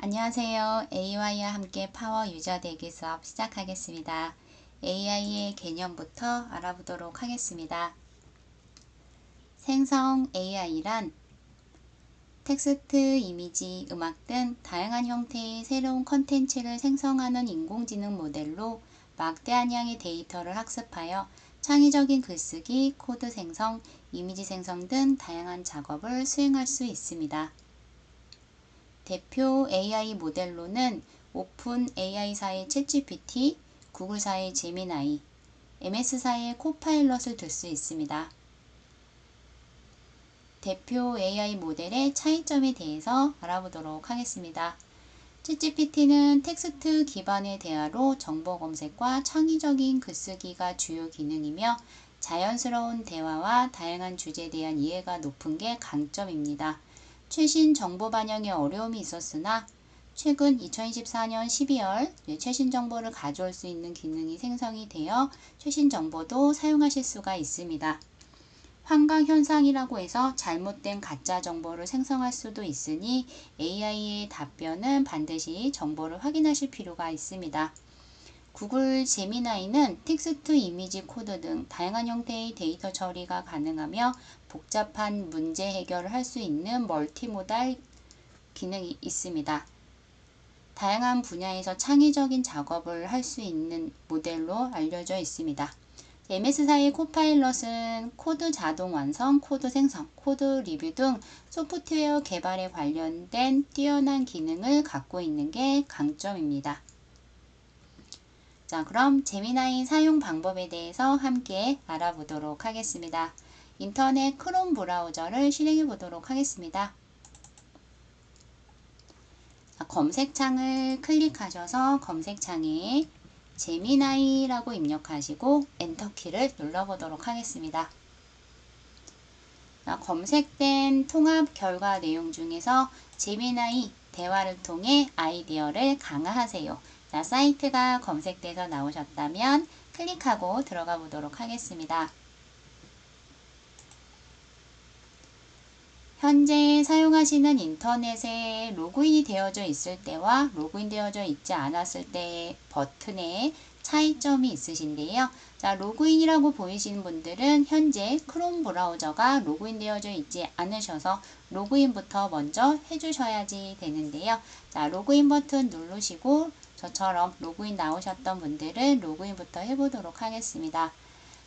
안녕하세요. AI와 함께 파워 유저 되기 수업 시작하겠습니다. AI의 개념부터 알아보도록 하겠습니다. 생성 AI란 텍스트, 이미지, 음악 등 다양한 형태의 새로운 컨텐츠를 생성하는 인공지능 모델로 막대한 양의 데이터를 학습하여 창의적인 글쓰기, 코드 생성, 이미지 생성 등 다양한 작업을 수행할 수 있습니다. 대표 AI 모델로는 오픈 AI사의 챗GPT, 구글사의 제미나이, MS사의 코파일럿을 들 수 있습니다. 대표 AI 모델의 차이점에 대해서 알아보도록 하겠습니다. 챗GPT는 텍스트 기반의 대화로 정보 검색과 창의적인 글쓰기가 주요 기능이며 자연스러운 대화와 다양한 주제에 대한 이해가 높은 게 강점입니다. 최신 정보 반영에 어려움이 있었으나 최근 2024년 12월 최신 정보를 가져올 수 있는 기능이 생성이 되어 최신 정보도 사용하실 수가 있습니다. 환강현상이라고 해서 잘못된 가짜 정보를 생성할 수도 있으니 AI의 답변은 반드시 정보를 확인하실 필요가 있습니다. 구글 제미나이는 텍스트, 이미지, 코드 등 다양한 형태의 데이터 처리가 가능하며 복잡한 문제 해결을 할 수 있는 멀티모달 기능이 있습니다. 다양한 분야에서 창의적인 작업을 할 수 있는 모델로 알려져 있습니다. MS사의 코파일럿은 코드 자동 완성, 코드 생성, 코드 리뷰 등 소프트웨어 개발에 관련된 뛰어난 기능을 갖고 있는 게 강점입니다. 자, 그럼 제미나이 사용 방법에 대해서 함께 알아보도록 하겠습니다. 인터넷 크롬 브라우저를 실행해 보도록 하겠습니다. 자, 검색창을 클릭하셔서 검색창에 제미나이라고 입력하시고 엔터키를 눌러보도록 하겠습니다. 자, 검색된 통합 결과 내용 중에서 제미나이 대화를 통해 아이디어를 강화하세요. 자, 사이트가 검색돼서 나오셨다면 클릭하고 들어가 보도록 하겠습니다. 현재 사용하시는 인터넷에 로그인이 되어져 있을 때와 로그인 되어져 있지 않았을 때의 버튼에 차이점이 있으신데요. 자, 로그인이라고 보이시는 분들은 현재 크롬 브라우저가 로그인 되어져 있지 않으셔서 로그인부터 먼저 해주셔야지 되는데요. 자, 로그인 버튼 누르시고 저처럼 로그인 나오셨던 분들은 로그인부터 해보도록 하겠습니다.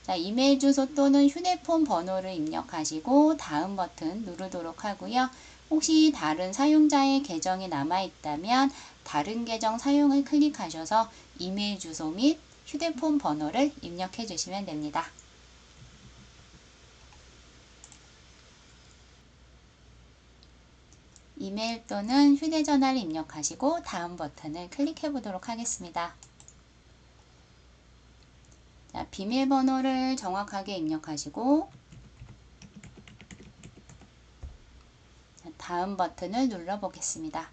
자, 이메일 주소 또는 휴대폰 번호를 입력하시고 다음 버튼 누르도록 하고요. 혹시 다른 사용자의 계정이 남아있다면 다른 계정 사용을 클릭하셔서 이메일 주소 및 휴대폰 번호를 입력해 주시면 됩니다. 이메일 또는 휴대전화를 입력하시고 다음 버튼을 클릭해 보도록 하겠습니다. 자, 비밀번호를 정확하게 입력하시고 다음 버튼을 눌러 보겠습니다.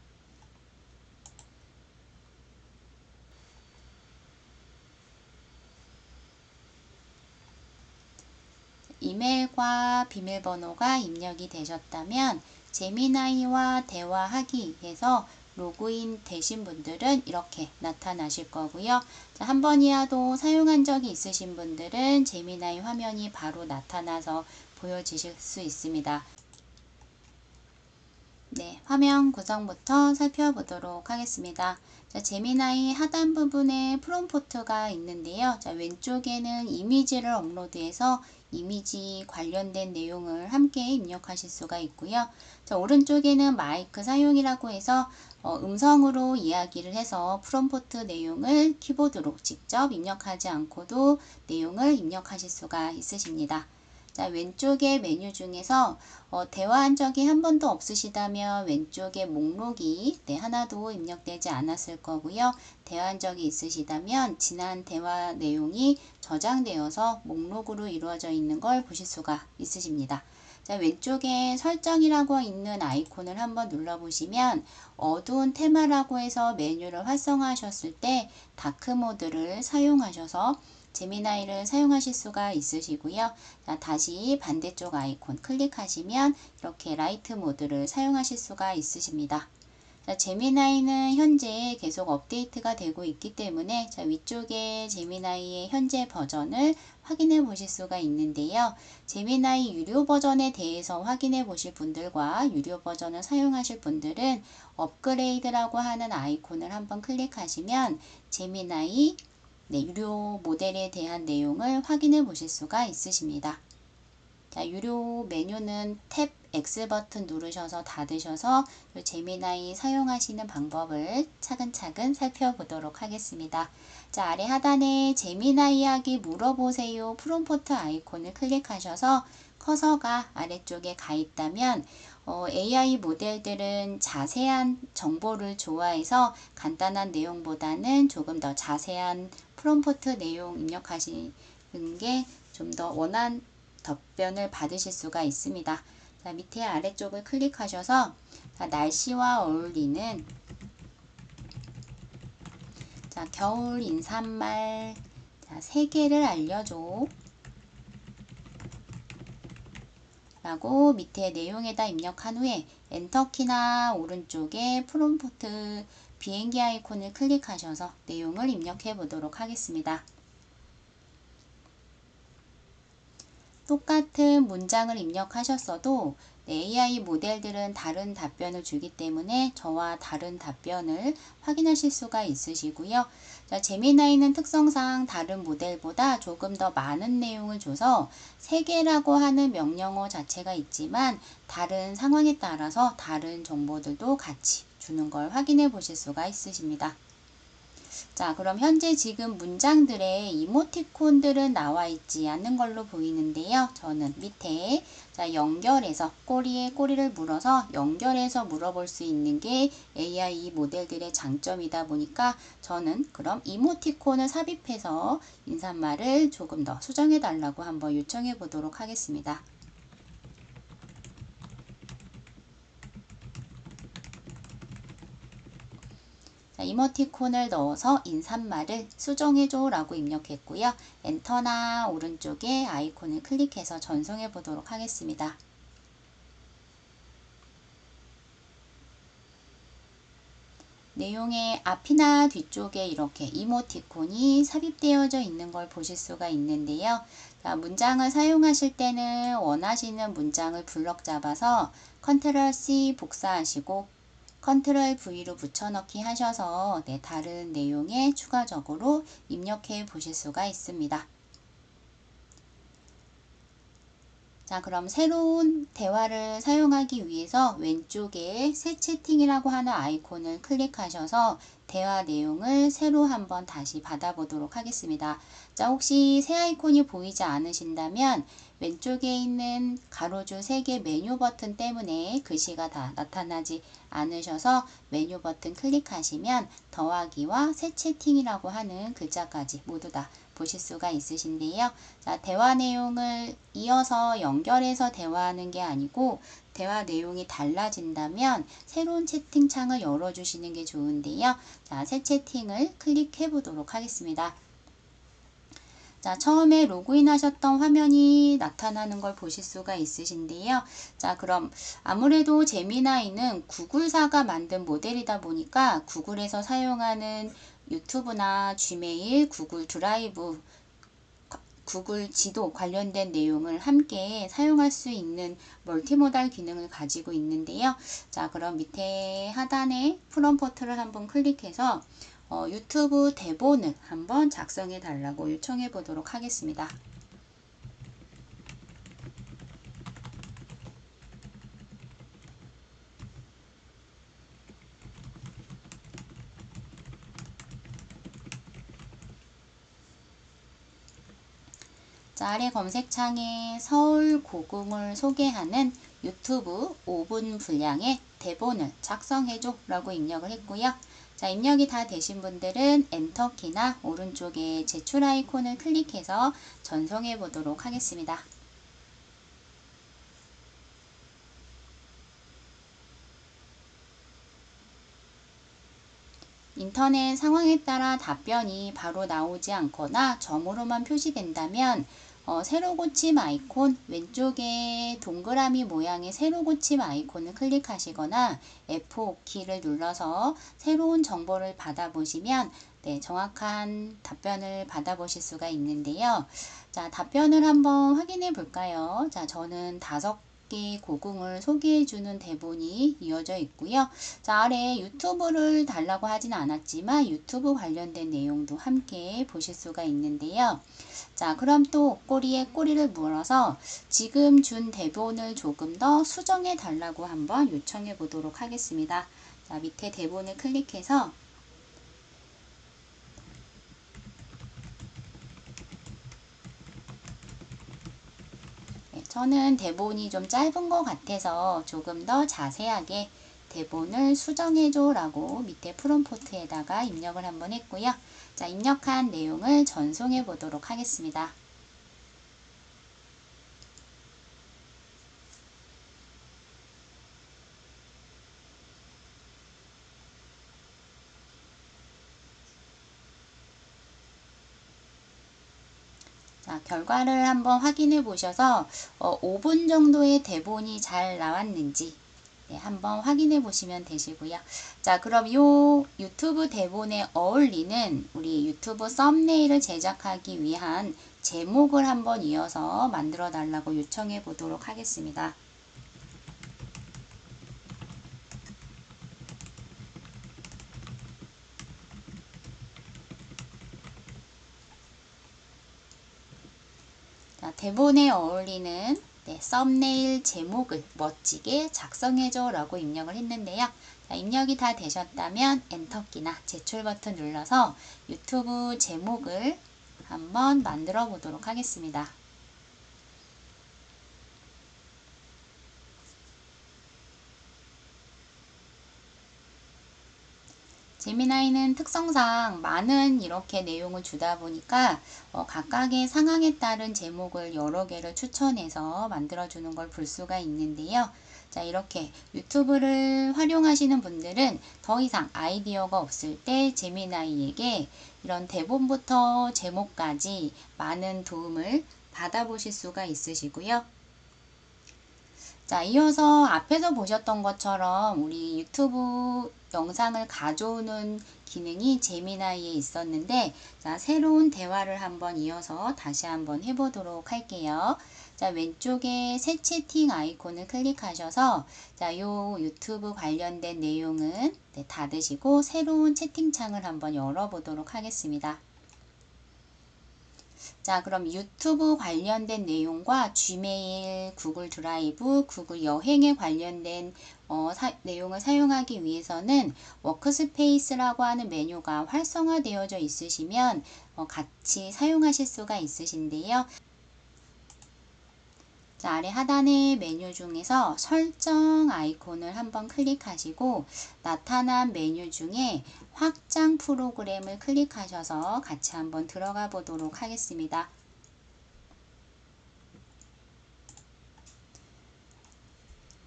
이메일과 비밀번호가 입력이 되셨다면 제미나이와 대화하기에서 로그인 되신 분들은 이렇게 나타나실 거고요. 한 번이라도 사용한 적이 있으신 분들은 제미나이 화면이 바로 나타나서 보여지실 수 있습니다. 네, 화면 구성부터 살펴보도록 하겠습니다. 자, 제미나이 하단 부분에 프롬프트가 있는데요. 자, 왼쪽에는 이미지를 업로드해서 이미지 관련된 내용을 함께 입력하실 수가 있고요. 자, 오른쪽에는 마이크 사용이라고 해서 음성으로 이야기를 해서 프롬프트 내용을 키보드로 직접 입력하지 않고도 내용을 입력하실 수가 있으십니다. 자, 왼쪽의 메뉴 중에서 대화한 적이 한 번도 없으시다면 왼쪽에 목록이 하나도 입력되지 않았을 거고요. 대화한 적이 있으시다면 지난 대화 내용이 저장되어서 목록으로 이루어져 있는 걸 보실 수가 있으십니다. 자, 왼쪽에 설정이라고 있는 아이콘을 한번 눌러보시면 어두운 테마라고 해서 메뉴를 활성화하셨을 때 다크 모드를 사용하셔서 제미나이를 사용하실 수가 있으시고요. 자, 다시 반대쪽 아이콘 클릭하시면 이렇게 라이트 모드를 사용하실 수가 있으십니다. 자, 제미나이는 현재 계속 업데이트가 되고 있기 때문에 자, 위쪽에 제미나이의 현재 버전을 확인해 보실 수가 있는데요. 제미나이 유료 버전에 대해서 확인해 보실 분들과 유료 버전을 사용하실 분들은 업그레이드라고 하는 아이콘을 한번 클릭하시면 제미나이 유료 모델에 대한 내용을 확인해 보실 수가 있으십니다. 자, 유료 메뉴는 탭 X 버튼 누르셔서 닫으셔서 제미나이 사용하시는 방법을 차근차근 살펴보도록 하겠습니다. 자, 아래 하단에 제미나이에게 물어보세요 프롬프트 아이콘을 클릭하셔서 커서가 아래쪽에 가 있다면 AI 모델들은 자세한 정보를 좋아해서 간단한 내용보다는 조금 더 자세한 프롬프트 내용 입력하시는 게 좀 더 원한 답변을 받으실 수가 있습니다. 자, 밑에 아래쪽을 클릭하셔서 자, 날씨와 어울리는 자, 겨울 인사말 자, 3개를 알려줘 라고 밑에 내용에다 입력한 후에 엔터키나 오른쪽에 프롬프트 비행기 아이콘을 클릭하셔서 내용을 입력해 보도록 하겠습니다. 똑같은 문장을 입력하셨어도 AI 모델들은 다른 답변을 주기 때문에 저와 다른 답변을 확인하실 수가 있으시고요. 자, 제미나이는 특성상 다른 모델보다 조금 더 많은 내용을 줘서 3개라고 하는 명령어 자체가 있지만 다른 상황에 따라서 다른 정보들도 같이 주는 걸 확인해 보실 수가 있으십니다. 자, 그럼 현재 지금 문장들의 이모티콘들은 나와 있지 않는 걸로 보이는데요. 저는 밑에 자, 연결해서 꼬리에 꼬리를 물어서 연결해서 물어볼 수 있는 게 AI 모델들의 장점이다 보니까 저는 그럼 이모티콘을 삽입해서 인사말을 조금 더 수정해 달라고 한번 요청해 보도록 하겠습니다. 자, 이모티콘을 넣어서 인사말을 수정해줘 라고 입력했고요. 엔터나 오른쪽에 아이콘을 클릭해서 전송해 보도록 하겠습니다. 내용의 앞이나 뒤쪽에 이렇게 이모티콘이 삽입되어져 있는 걸 보실 수가 있는데요. 자, 문장을 사용하실 때는 원하시는 문장을 블럭 잡아서 컨트롤 C 복사하시고 컨트롤 V로 붙여넣기 하셔서 다른 내용에 추가적으로 입력해 보실 수가 있습니다. 자, 그럼 새로운 대화를 사용하기 위해서 왼쪽에 새 채팅이라고 하는 아이콘을 클릭하셔서 대화 내용을 새로 한번 다시 받아보도록 하겠습니다. 자, 혹시 새 아이콘이 보이지 않으신다면 왼쪽에 있는 가로줄 3개 메뉴 버튼 때문에 글씨가 다 나타나지 않으셔서 메뉴 버튼 클릭하시면 더하기와 새 채팅이라고 하는 글자까지 모두 다 보실 수가 있으신데요. 자, 대화 내용을 이어서 연결해서 대화하는 게 아니고 대화 내용이 달라진다면 새로운 채팅창을 열어주시는 게 좋은데요. 자, 새 채팅을 클릭해 보도록 하겠습니다. 자, 처음에 로그인 하셨던 화면이 나타나는 걸 보실 수가 있으신데요. 자, 그럼 아무래도 제미나이는 구글사가 만든 모델이다 보니까 구글에서 사용하는 유튜브나 지메일, 구글 드라이브, 구글 지도 관련된 내용을 함께 사용할 수 있는 멀티모달 기능을 가지고 있는데요. 자, 그럼 밑에 하단에 프롬프트를 한번 클릭해서 유튜브 대본을 한번 작성해 달라고 요청해 보도록 하겠습니다. 자, 아래 검색창에 서울 고궁을 소개하는 유튜브 5분 분량의 대본을 작성해줘 라고 입력을 했고요. 자, 입력이 다 되신 분들은 엔터키나 오른쪽에 제출 아이콘을 클릭해서 전송해 보도록 하겠습니다. 인터넷 상황에 따라 답변이 바로 나오지 않거나 점으로만 표시된다면 세로 고침 아이콘 왼쪽에 동그라미 모양의 세로 고침 아이콘을 클릭하시거나 F5 키를 눌러서 새로운 정보를 받아보시면 네, 정확한 답변을 받아보실 수가 있는데요. 자, 답변을 한번 확인해 볼까요? 자, 저는 5개 고궁을 소개해주는 대본이 이어져 있고요. 자, 아래 유튜브를 달라고 하진 않았지만 유튜브 관련된 내용도 함께 보실 수가 있는데요. 자, 그럼 또 꼬리에 꼬리를 물어서 지금 준 대본을 조금 더 수정해 달라고 한번 요청해 보도록 하겠습니다. 자, 밑에 대본을 클릭해서 저는 대본이 좀 짧은 것 같아서 조금 더 자세하게 대본을 수정해줘 라고 밑에 프롬프트에다가 입력을 한번 했고요. 자, 입력한 내용을 전송해 보도록 하겠습니다. 자, 결과를 한번 확인해 보셔서 5분 정도의 대본이 잘 나왔는지 네, 한번 확인해 보시면 되시고요. 자, 그럼 요 유튜브 대본에 어울리는 우리 유튜브 썸네일을 제작하기 위한 제목을 한번 이어서 만들어 달라고 요청해 보도록 하겠습니다. 자, 대본에 어울리는 네, 썸네일 제목을 멋지게 작성해줘 라고 입력을 했는데요. 자, 입력이 다 되셨다면 엔터키나 제출 버튼 눌러서 유튜브 제목을 한번 만들어 보도록 하겠습니다. 제미나이는 특성상 많은 이렇게 내용을 주다 보니까 각각의 상황에 따른 제목을 여러 개를 추천해서 만들어주는 걸 볼 수가 있는데요. 자, 이렇게 유튜브를 활용하시는 분들은 더 이상 아이디어가 없을 때 제미나이에게 이런 대본부터 제목까지 많은 도움을 받아보실 수가 있으시고요. 자, 이어서 앞에서 보셨던 것처럼 우리 유튜브 영상을 가져오는 기능이 제미나이에 있었는데, 자, 새로운 대화를 한번 이어서 다시 한번 해보도록 할게요. 자, 왼쪽에 새 채팅 아이콘을 클릭하셔서 자, 요 유튜브 관련된 내용은 네, 닫으시고 새로운 채팅창을 한번 열어보도록 하겠습니다. 자, 그럼 유튜브 관련된 내용과 지메일, 구글 드라이브, 구글 여행에 관련된 내용을 사용하기 위해서는 워크스페이스라고 하는 메뉴가 활성화되어져 있으시면 같이 사용하실 수가 있으신데요. 자, 아래 하단의 메뉴 중에서 설정 아이콘을 한번 클릭하시고 나타난 메뉴 중에 확장 프로그램을 클릭하셔서 같이 한번 들어가 보도록 하겠습니다.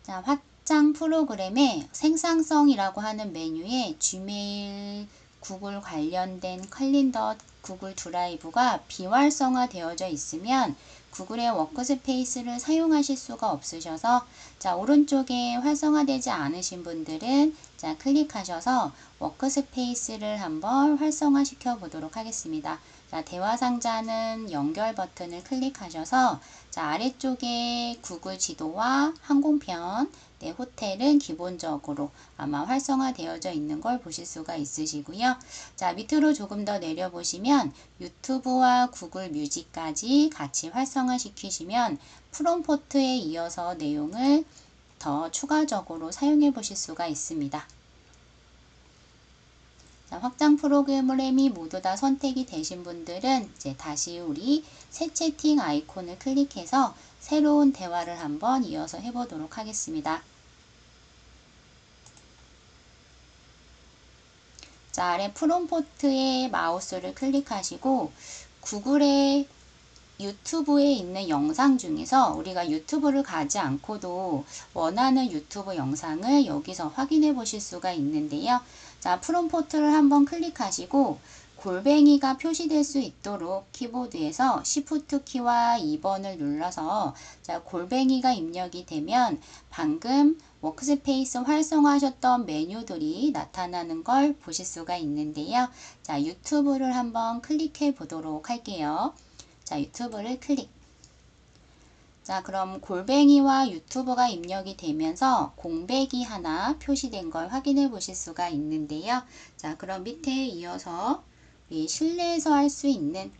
자, 확장 프로그램의 생산성이라고 하는 메뉴에 지메일, 구글 관련된 캘린더, 구글 드라이브가 비활성화 되어져 있으면 구글의 워크스페이스를 사용하실 수가 없으셔서 자, 오른쪽에 활성화되지 않으신 분들은 자, 클릭하셔서 워크스페이스를 한번 활성화 시켜 보도록 하겠습니다. 자, 대화 상자는 연결 버튼을 클릭하셔서 자, 아래쪽에 구글 지도와 항공편, 네, 호텔은 기본적으로 아마 활성화되어져 있는 걸 보실 수가 있으시고요. 자, 밑으로 조금 더 내려보시면 유튜브와 구글 뮤직까지 같이 활성화 시키시면 프롬포트에 이어서 내용을 더 추가적으로 사용해 보실 수가 있습니다. 자, 확장 프로그램이 모두 다 선택이 되신 분들은 이제 다시 우리 새 채팅 아이콘을 클릭해서 새로운 대화를 한번 이어서 해보도록 하겠습니다. 자, 아래 프롬포트에 마우스를 클릭하시고 구글의 유튜브에 있는 영상 중에서 우리가 유튜브를 가지 않고도 원하는 유튜브 영상을 여기서 확인해 보실 수가 있는데요. 자, 프롬포트를 한번 클릭하시고 골뱅이가 표시될 수 있도록 키보드에서 Shift 키와 2번을 눌러서 자, 골뱅이가 입력이 되면 방금 워크스페이스 활성화하셨던 메뉴들이 나타나는 걸 보실 수가 있는데요. 자, 유튜브를 한번 클릭해 보도록 할게요. 자, 유튜브를 클릭. 자, 그럼 골뱅이와 유튜브가 입력이 되면서 공백이 하나 표시된 걸 확인해 보실 수가 있는데요. 자, 그럼 밑에 이어서 우리 실내에서 할 수 있는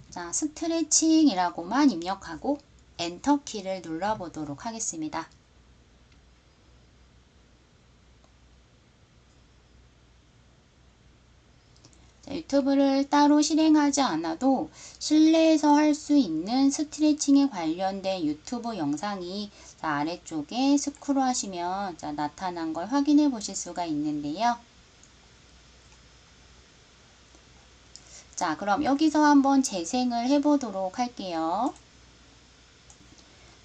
자, 스트레칭이라고만 입력하고 엔터 키를 눌러 보도록 하겠습니다. 자, 유튜브를 따로 실행하지 않아도 실내에서 할 수 있는 스트레칭에 관련된 유튜브 영상이 자, 아래쪽에 스크롤 하시면 자, 나타난 걸 확인해 보실 수가 있는데요. 자, 그럼 여기서 한번 재생을 해 보도록 할게요.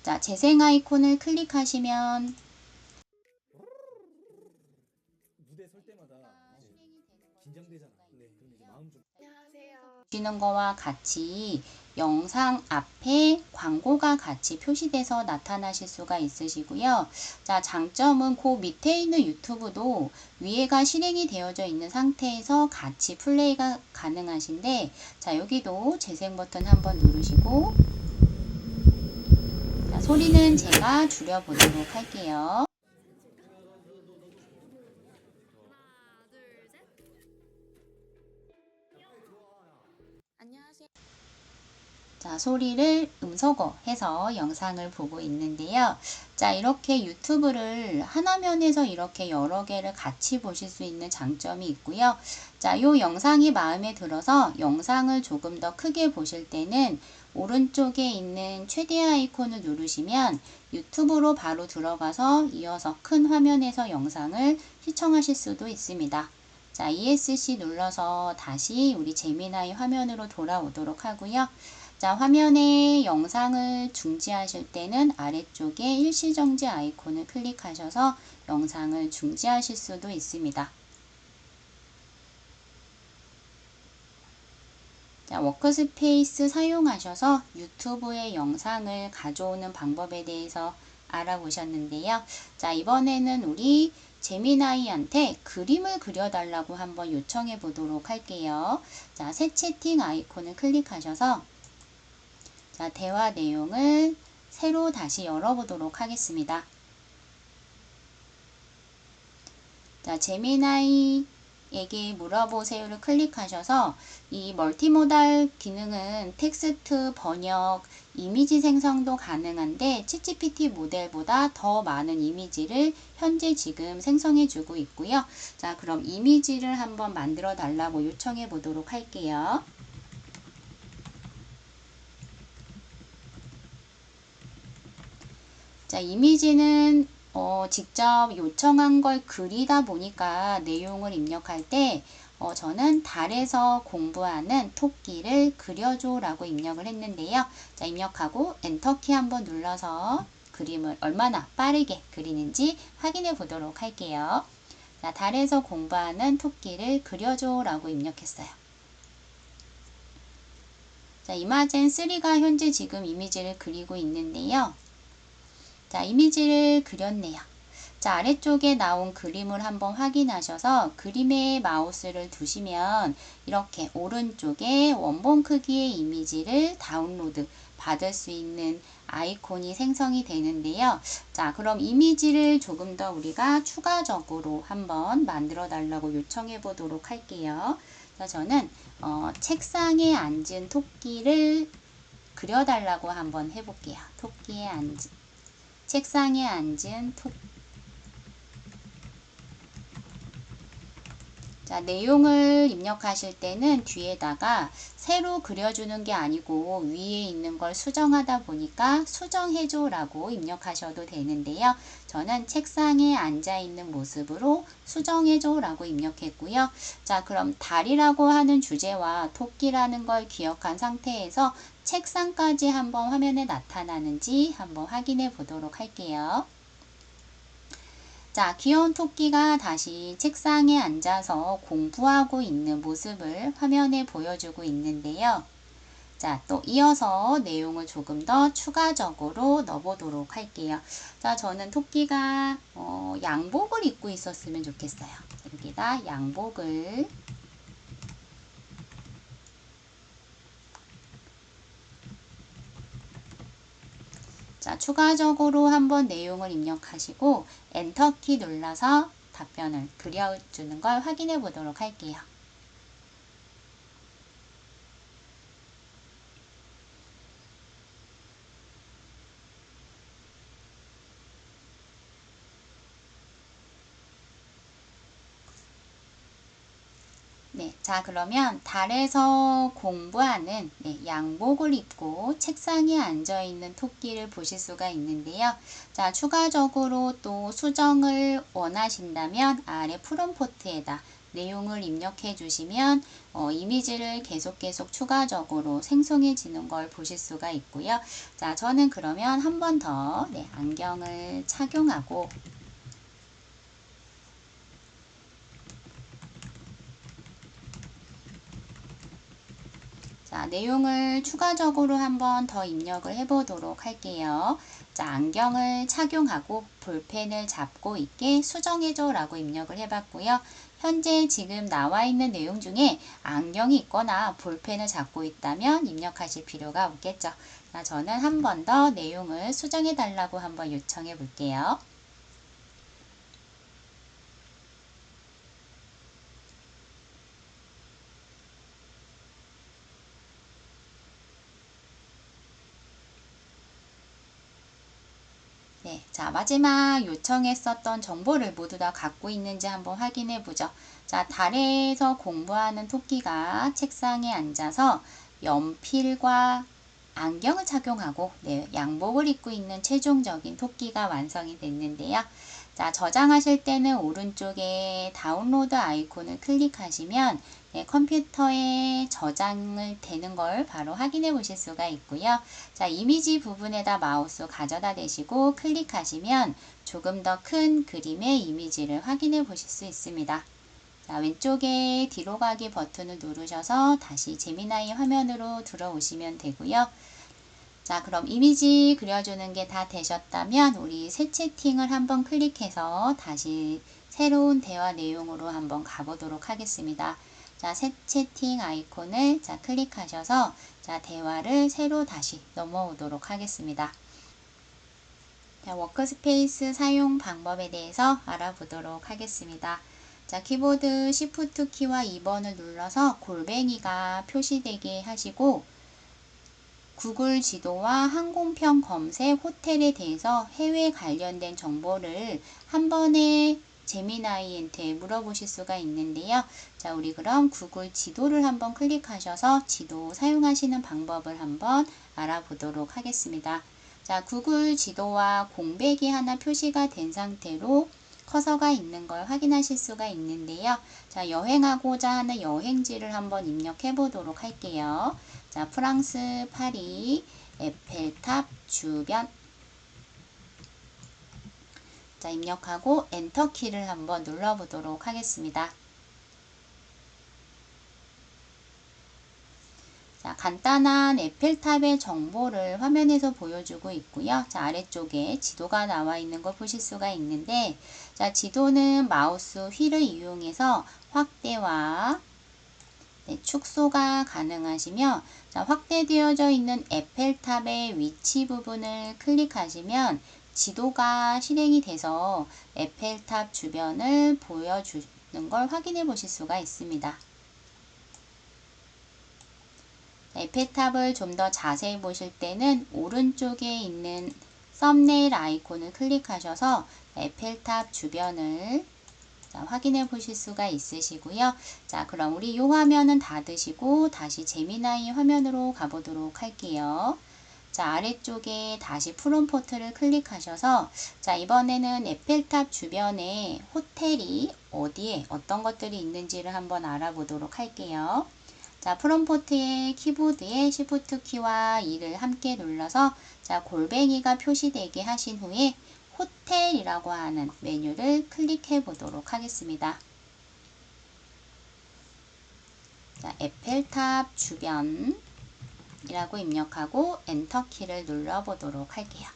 자, 재생 아이콘을 클릭하시면 무대 설 때마다 긴장되잖아. 네, 그럼 이제 마음 좀. 안녕하세요. 보시는 거와 같이 영상 앞에 광고가 같이 표시돼서 나타나실 수가 있으시고요. 자, 장점은 그 밑에 있는 유튜브도 위에가 실행이 되어져 있는 상태에서 같이 플레이가 가능하신데 자, 여기도 재생 버튼 한번 누르시고 자, 소리는 제가 줄여보도록 할게요. 안녕하세요. 자, 소리를 음소거 해서 영상을 보고 있는데요. 자, 이렇게 유튜브를 하나면에서 이렇게 여러 개를 같이 보실 수 있는 장점이 있고요. 자, 이 영상이 마음에 들어서 영상을 조금 더 크게 보실 때는 오른쪽에 있는 최대 아이콘을 누르시면 유튜브로 바로 들어가서 이어서 큰 화면에서 영상을 시청하실 수도 있습니다. 자, ESC 눌러서 다시 우리 제미나이 화면으로 돌아오도록 하고요. 자, 화면에 영상을 중지하실 때는 아래쪽에 일시정지 아이콘을 클릭하셔서 영상을 중지하실 수도 있습니다. 자, 워크스페이스 사용하셔서 유튜브에 영상을 가져오는 방법에 대해서 알아보셨는데요. 자, 이번에는 우리 제미나이한테 그림을 그려달라고 한번 요청해 보도록 할게요. 자, 새 채팅 아이콘을 클릭하셔서 자, 대화 내용을 새로 다시 열어보도록 하겠습니다. 자, 제미나이에게 물어보세요를 클릭하셔서 이 멀티모달 기능은 텍스트 번역, 이미지 생성도 가능한데 챗GPT 모델보다 더 많은 이미지를 현재 지금 생성해 주고 있고요. 자, 그럼 이미지를 한번 만들어 달라고 요청해 보도록 할게요. 자, 이미지는 직접 요청한 걸 그리다 보니까 내용을 입력할 때 저는 달에서 공부하는 토끼를 그려줘 라고 입력을 했는데요. 자, 입력하고 엔터키 한번 눌러서 그림을 얼마나 빠르게 그리는지 확인해 보도록 할게요. 자, 달에서 공부하는 토끼를 그려줘 라고 입력했어요. 자, 이마젠3가 현재 지금 이미지를 그리고 있는데요. 자, 이미지를 그렸네요. 자, 아래쪽에 나온 그림을 한번 확인하셔서 그림에 마우스를 두시면 이렇게 오른쪽에 원본 크기의 이미지를 다운로드 받을 수 있는 아이콘이 생성이 되는데요. 자, 그럼 이미지를 조금 더 우리가 추가적으로 한번 만들어 달라고 요청해 보도록 할게요. 자, 저는 책상에 앉은 토끼를 그려달라고 한번 해볼게요. 토끼에 앉은 책상에 앉은 토끼. 자, 내용을 입력하실 때는 뒤에다가 새로 그려주는 게 아니고 위에 있는 걸 수정하다 보니까 수정해줘 라고 입력하셔도 되는데요. 저는 책상에 앉아있는 모습으로 수정해줘 라고 입력했고요. 자, 그럼 달이라고 하는 주제와 토끼라는 걸 기억한 상태에서 책상까지 한번 화면에 나타나는지 한번 확인해 보도록 할게요. 자, 귀여운 토끼가 다시 책상에 앉아서 공부하고 있는 모습을 화면에 보여주고 있는데요. 자, 또 이어서 내용을 조금 더 추가적으로 넣어보도록 할게요. 자, 저는 토끼가 양복을 입고 있었으면 좋겠어요. 여기다 양복을 자, 추가적으로 한번 내용을 입력하시고 엔터키 눌러서 답변을 그려주는 걸 확인해 보도록 할게요. 네, 자 그러면 달에서 공부하는 양복을 입고 책상에 앉아 있는 토끼를 보실 수가 있는데요. 자, 추가적으로 또 수정을 원하신다면 아래 프롬프트에다 내용을 입력해 주시면 이미지를 계속 추가적으로 생성해지는 걸 보실 수가 있고요. 자, 저는 그러면 한 번 더 안경을 착용하고 자, 내용을 추가적으로 한번 더 입력을 해보도록 할게요. 자, 안경을 착용하고 볼펜을 잡고 있게 수정해줘 라고 입력을 해봤고요. 현재 지금 나와 있는 내용 중에 안경이 있거나 볼펜을 잡고 있다면 입력하실 필요가 없겠죠. 자, 저는 한 번 더 내용을 수정해 달라고 한번 요청해 볼게요. 네, 자 마지막 요청했었던 정보를 모두 다 갖고 있는지 한번 확인해 보죠. 자, 달에서 공부하는 토끼가 책상에 앉아서 연필과 안경을 착용하고 양복을 입고 있는 최종적인 토끼가 완성이 됐는데요. 자, 저장하실 때는 오른쪽에 다운로드 아이콘을 클릭하시면 컴퓨터에 저장을 되는 걸 바로 확인해 보실 수가 있고요. 자, 이미지 부분에다 마우스 가져다 대시고 클릭하시면 조금 더 큰 그림의 이미지를 확인해 보실 수 있습니다. 자, 왼쪽에 뒤로 가기 버튼을 누르셔서 다시 제미나이 화면으로 들어오시면 되고요. 자, 그럼 이미지 그려주는 게 다 되셨다면 우리 새 채팅을 한번 클릭해서 다시 새로운 대화 내용으로 한번 가보도록 하겠습니다. 자, 새 채팅 아이콘을 클릭하셔서 대화를 새로 다시 넘어오도록 하겠습니다. 자, 워크스페이스 사용 방법에 대해서 알아보도록 하겠습니다. 자, 키보드 Shift 키와 2번을 눌러서 골뱅이가 표시되게 하시고 구글 지도와 항공편 검색, 호텔에 대해서 해외 관련된 정보를 한 번에 제미나이한테 물어보실 수가 있는데요. 자, 우리 그럼 구글 지도를 한번 클릭하셔서 지도 사용하시는 방법을 한번 알아보도록 하겠습니다. 자, 구글 지도와 공백이 하나 표시가 된 상태로 커서가 있는 걸 확인하실 수가 있는데요. 자, 여행하고자 하는 여행지를 한번 입력해 보도록 할게요. 자, 프랑스 파리 에펠탑 주변 자, 입력하고 엔터키를 한번 눌러보도록 하겠습니다. 자, 간단한 에펠탑의 정보를 화면에서 보여주고 있고요. 자, 아래쪽에 지도가 나와 있는 걸 보실 수가 있는데, 자, 지도는 마우스 휠을 이용해서 확대와 축소가 가능하시며, 자, 확대되어져 있는 에펠탑의 위치 부분을 클릭하시면 지도가 실행이 돼서 에펠탑 주변을 보여주는 걸 확인해 보실 수가 있습니다. 에펠탑을 좀 더 자세히 보실 때는 오른쪽에 있는 썸네일 아이콘을 클릭하셔서 에펠탑 주변을 확인해 보실 수가 있으시고요. 자, 그럼 우리 이 화면은 닫으시고 다시 제미나이 화면으로 가보도록 할게요. 자, 아래쪽에 다시 프롬포트를 클릭하셔서 자, 이번에는 에펠탑 주변에 호텔이 어디에 어떤 것들이 있는지를 한번 알아보도록 할게요. 자, 프롬포트의 키보드에 Shift 키와 2를 함께 눌러서 자, 골뱅이가 표시되게 하신 후에 호텔이라고 하는 메뉴를 클릭해 보도록 하겠습니다. 자, 에펠탑 주변이라고 입력하고 엔터키를 눌러 보도록 할게요.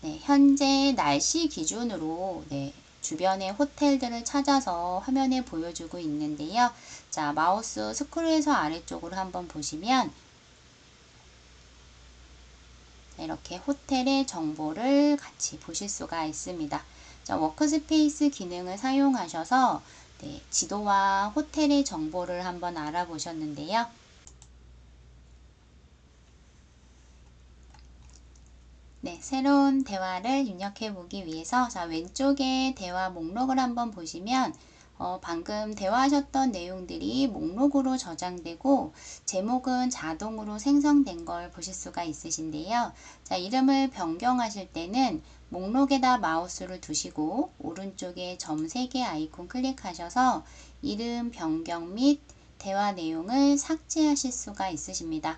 네, 현재 날씨 기준으로 주변의 호텔들을 찾아서 화면에 보여주고 있는데요. 자, 마우스 스크롤에서 아래쪽으로 한번 보시면 이렇게 호텔의 정보를 같이 보실 수가 있습니다. 자, 워크스페이스 기능을 사용하셔서 지도와 호텔의 정보를 한번 알아보셨는데요. 네, 새로운 대화를 입력해 보기 위해서 자, 왼쪽에 대화 목록을 한번 보시면 방금 대화하셨던 내용들이 목록으로 저장되고 제목은 자동으로 생성된 걸 보실 수가 있으신데요. 자, 이름을 변경하실 때는 목록에다 마우스를 두시고 오른쪽에 점 3개 아이콘 클릭하셔서 이름 변경 및 대화 내용을 삭제하실 수가 있으십니다.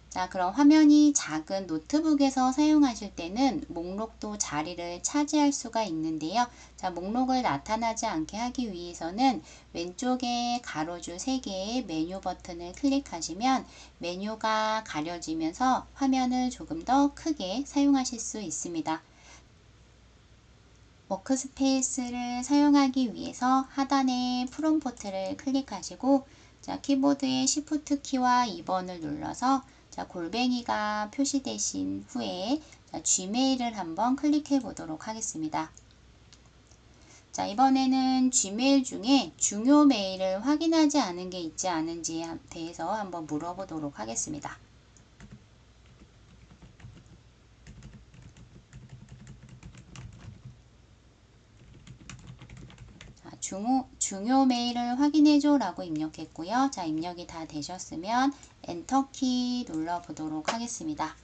자, 그럼 화면이 작은 노트북에서 사용하실 때는 목록도 자리를 차지할 수가 있는데요. 자, 목록을 나타나지 않게 하기 위해서는 왼쪽에 가로줄 3개의 메뉴 버튼을 클릭하시면 메뉴가 가려지면서 화면을 조금 더 크게 사용하실 수 있습니다. 워크스페이스를 사용하기 위해서 하단에 프롬프트를 클릭하시고 자, 키보드의 Shift 키와 2번을 눌러서 자, 골뱅이가 표시되신 후에 자, Gmail을 한번 클릭해 보도록 하겠습니다. 자, 이번에는 Gmail 중에 중요 메일을 확인하지 않은 게 있지 않은지에 대해서 한번 물어보도록 하겠습니다. 중요 메일을 확인해줘 라고 입력했고요. 자, 입력이 다 되셨으면 엔터키 눌러 보도록 하겠습니다.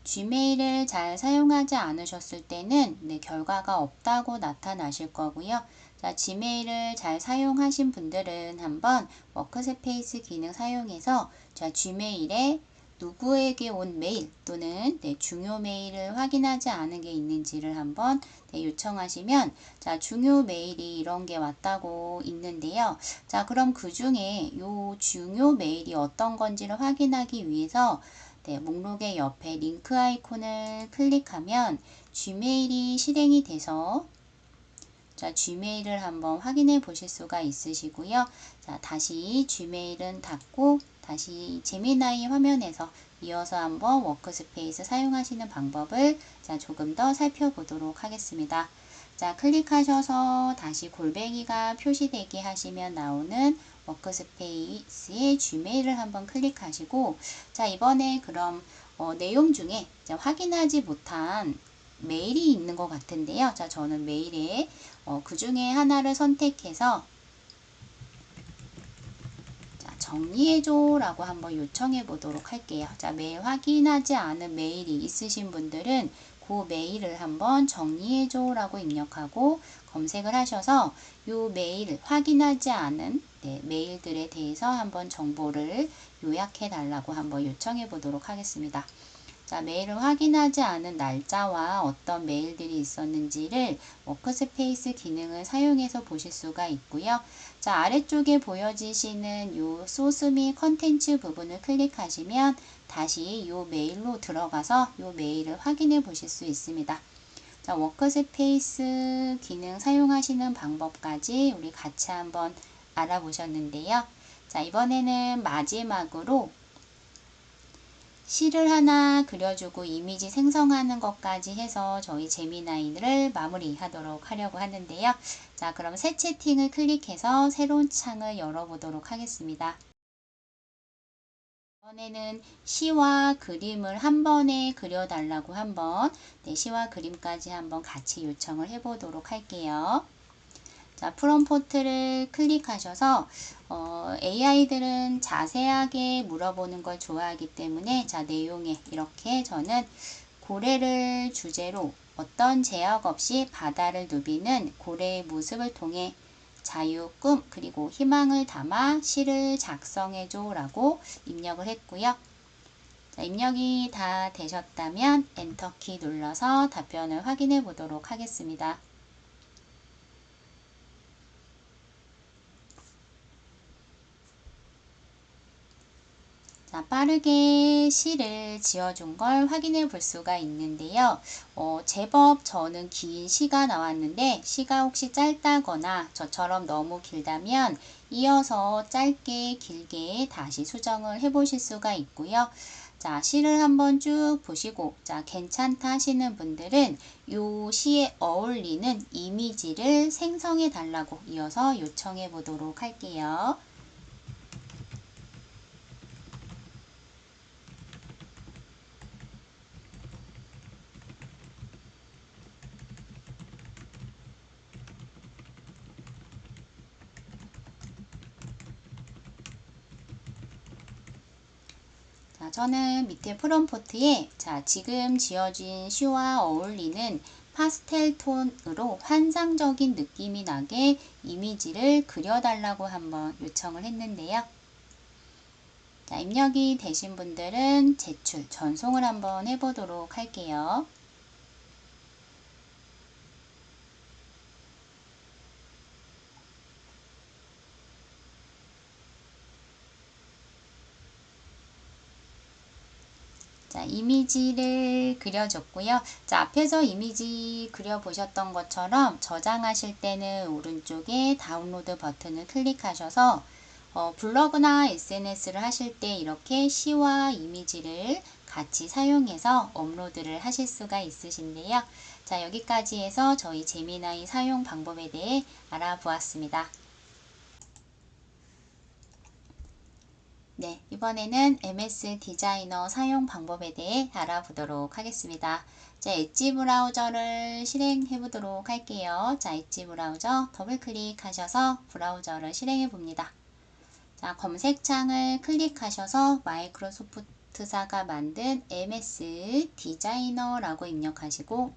Gmail을 잘 사용하지 않으셨을 때는 결과가 없다고 나타나실 거고요. 자, Gmail을 잘 사용하신 분들은 한번 워크스페이스 기능 사용해서 자, Gmail에 누구에게 온 메일 또는 중요 메일을 확인하지 않은 게 있는지를 한번 요청하시면 자, 중요 메일이 이런 게 왔다고 있는데요. 자, 그럼 그 중에 요 중요 메일이 어떤 건지를 확인하기 위해서 목록의 옆에 링크 아이콘을 클릭하면 Gmail이 실행이 돼서 자, Gmail을 한번 확인해 보실 수가 있으시고요. 자, 다시 Gmail은 닫고 다시 제미나이 화면에서 이어서 한번 워크스페이스 사용하시는 방법을 자, 조금 더 살펴보도록 하겠습니다. 자, 클릭하셔서 다시 골뱅이가 표시되게 하시면 나오는 워크스페이스의 Gmail을 한번 클릭하시고 자, 이번에 그럼 내용 중에 확인하지 못한 메일이 있는 것 같은데요. 자, 저는 메일에 그 중에 하나를 선택해서 자, 정리해줘 라고 한번 요청해 보도록 할게요. 자, 메일 확인하지 않은 메일이 있으신 분들은 그 메일을 한번 정리해줘 라고 입력하고 검색을 하셔서 이 메일 확인하지 않은 메일들에 대해서 한번 정보를 요약해 달라고 한번 요청해 보도록 하겠습니다. 자, 메일을 확인하지 않은 날짜와 어떤 메일들이 있었는지를 워크스페이스 기능을 사용해서 보실 수가 있고요. 자, 아래쪽에 보여지시는 요 소스 및 컨텐츠 부분을 클릭하시면 다시 요 메일로 들어가서 요 메일을 확인해 보실 수 있습니다. 자, 워크스페이스 기능 사용하시는 방법까지 우리 같이 한번 알아보셨는데요. 자, 이번에는 마지막으로 시를 하나 그려주고 이미지 생성하는 것까지 해서 저희 제미나이를 마무리하도록 하려고 하는데요. 자, 그럼 새 채팅을 클릭해서 새로운 창을 열어보도록 하겠습니다. 이번에는 시와 그림을 한 번에 그려달라고 한번 시와 그림까지 한번 같이 요청을 해보도록 할게요. 자, 프롬프트를 클릭하셔서 AI들은 자세하게 물어보는 걸 좋아하기 때문에 자, 내용에 이렇게 저는 고래를 주제로 어떤 제약 없이 바다를 누비는 고래의 모습을 통해 자유, 꿈, 그리고 희망을 담아 시를 작성해줘 라고 입력을 했고요. 자, 입력이 다 되셨다면 엔터키 눌러서 답변을 확인해 보도록 하겠습니다. 자, 빠르게 시를 지어준 걸 확인해 볼 수가 있는데요. 제법 저는 긴 시가 나왔는데 시가 혹시 짧다거나 저처럼 너무 길다면 이어서 짧게 길게 다시 수정을 해 보실 수가 있고요. 자, 시를 한번 쭉 보시고 자, 괜찮다 하시는 분들은 이 시에 어울리는 이미지를 생성해 달라고 이어서 요청해 보도록 할게요. 자, 저는 밑에 프롬프트에 자, 지금 지어진 시와 어울리는 파스텔 톤으로 환상적인 느낌이 나게 이미지를 그려달라고 한번 요청을 했는데요. 자, 입력이 되신 분들은 제출, 전송을 한번 해보도록 할게요. 자, 이미지를 그려줬고요. 자, 앞에서 이미지 그려보셨던 것처럼 저장하실 때는 오른쪽에 다운로드 버튼을 클릭하셔서 블로그나 SNS를 하실 때 이렇게 시와 이미지를 같이 사용해서 업로드를 하실 수가 있으신데요. 자, 여기까지 해서 저희 제미나이 사용 방법에 대해 알아보았습니다. 네, 이번에는 MS 디자이너 사용 방법에 대해 알아보도록 하겠습니다. 자, 엣지 브라우저를 실행해 보도록 할게요. 자, 엣지 브라우저 더블 클릭하셔서 브라우저를 실행해 봅니다. 자, 검색창을 클릭하셔서 마이크로소프트사가 만든 MS 디자이너라고 입력하시고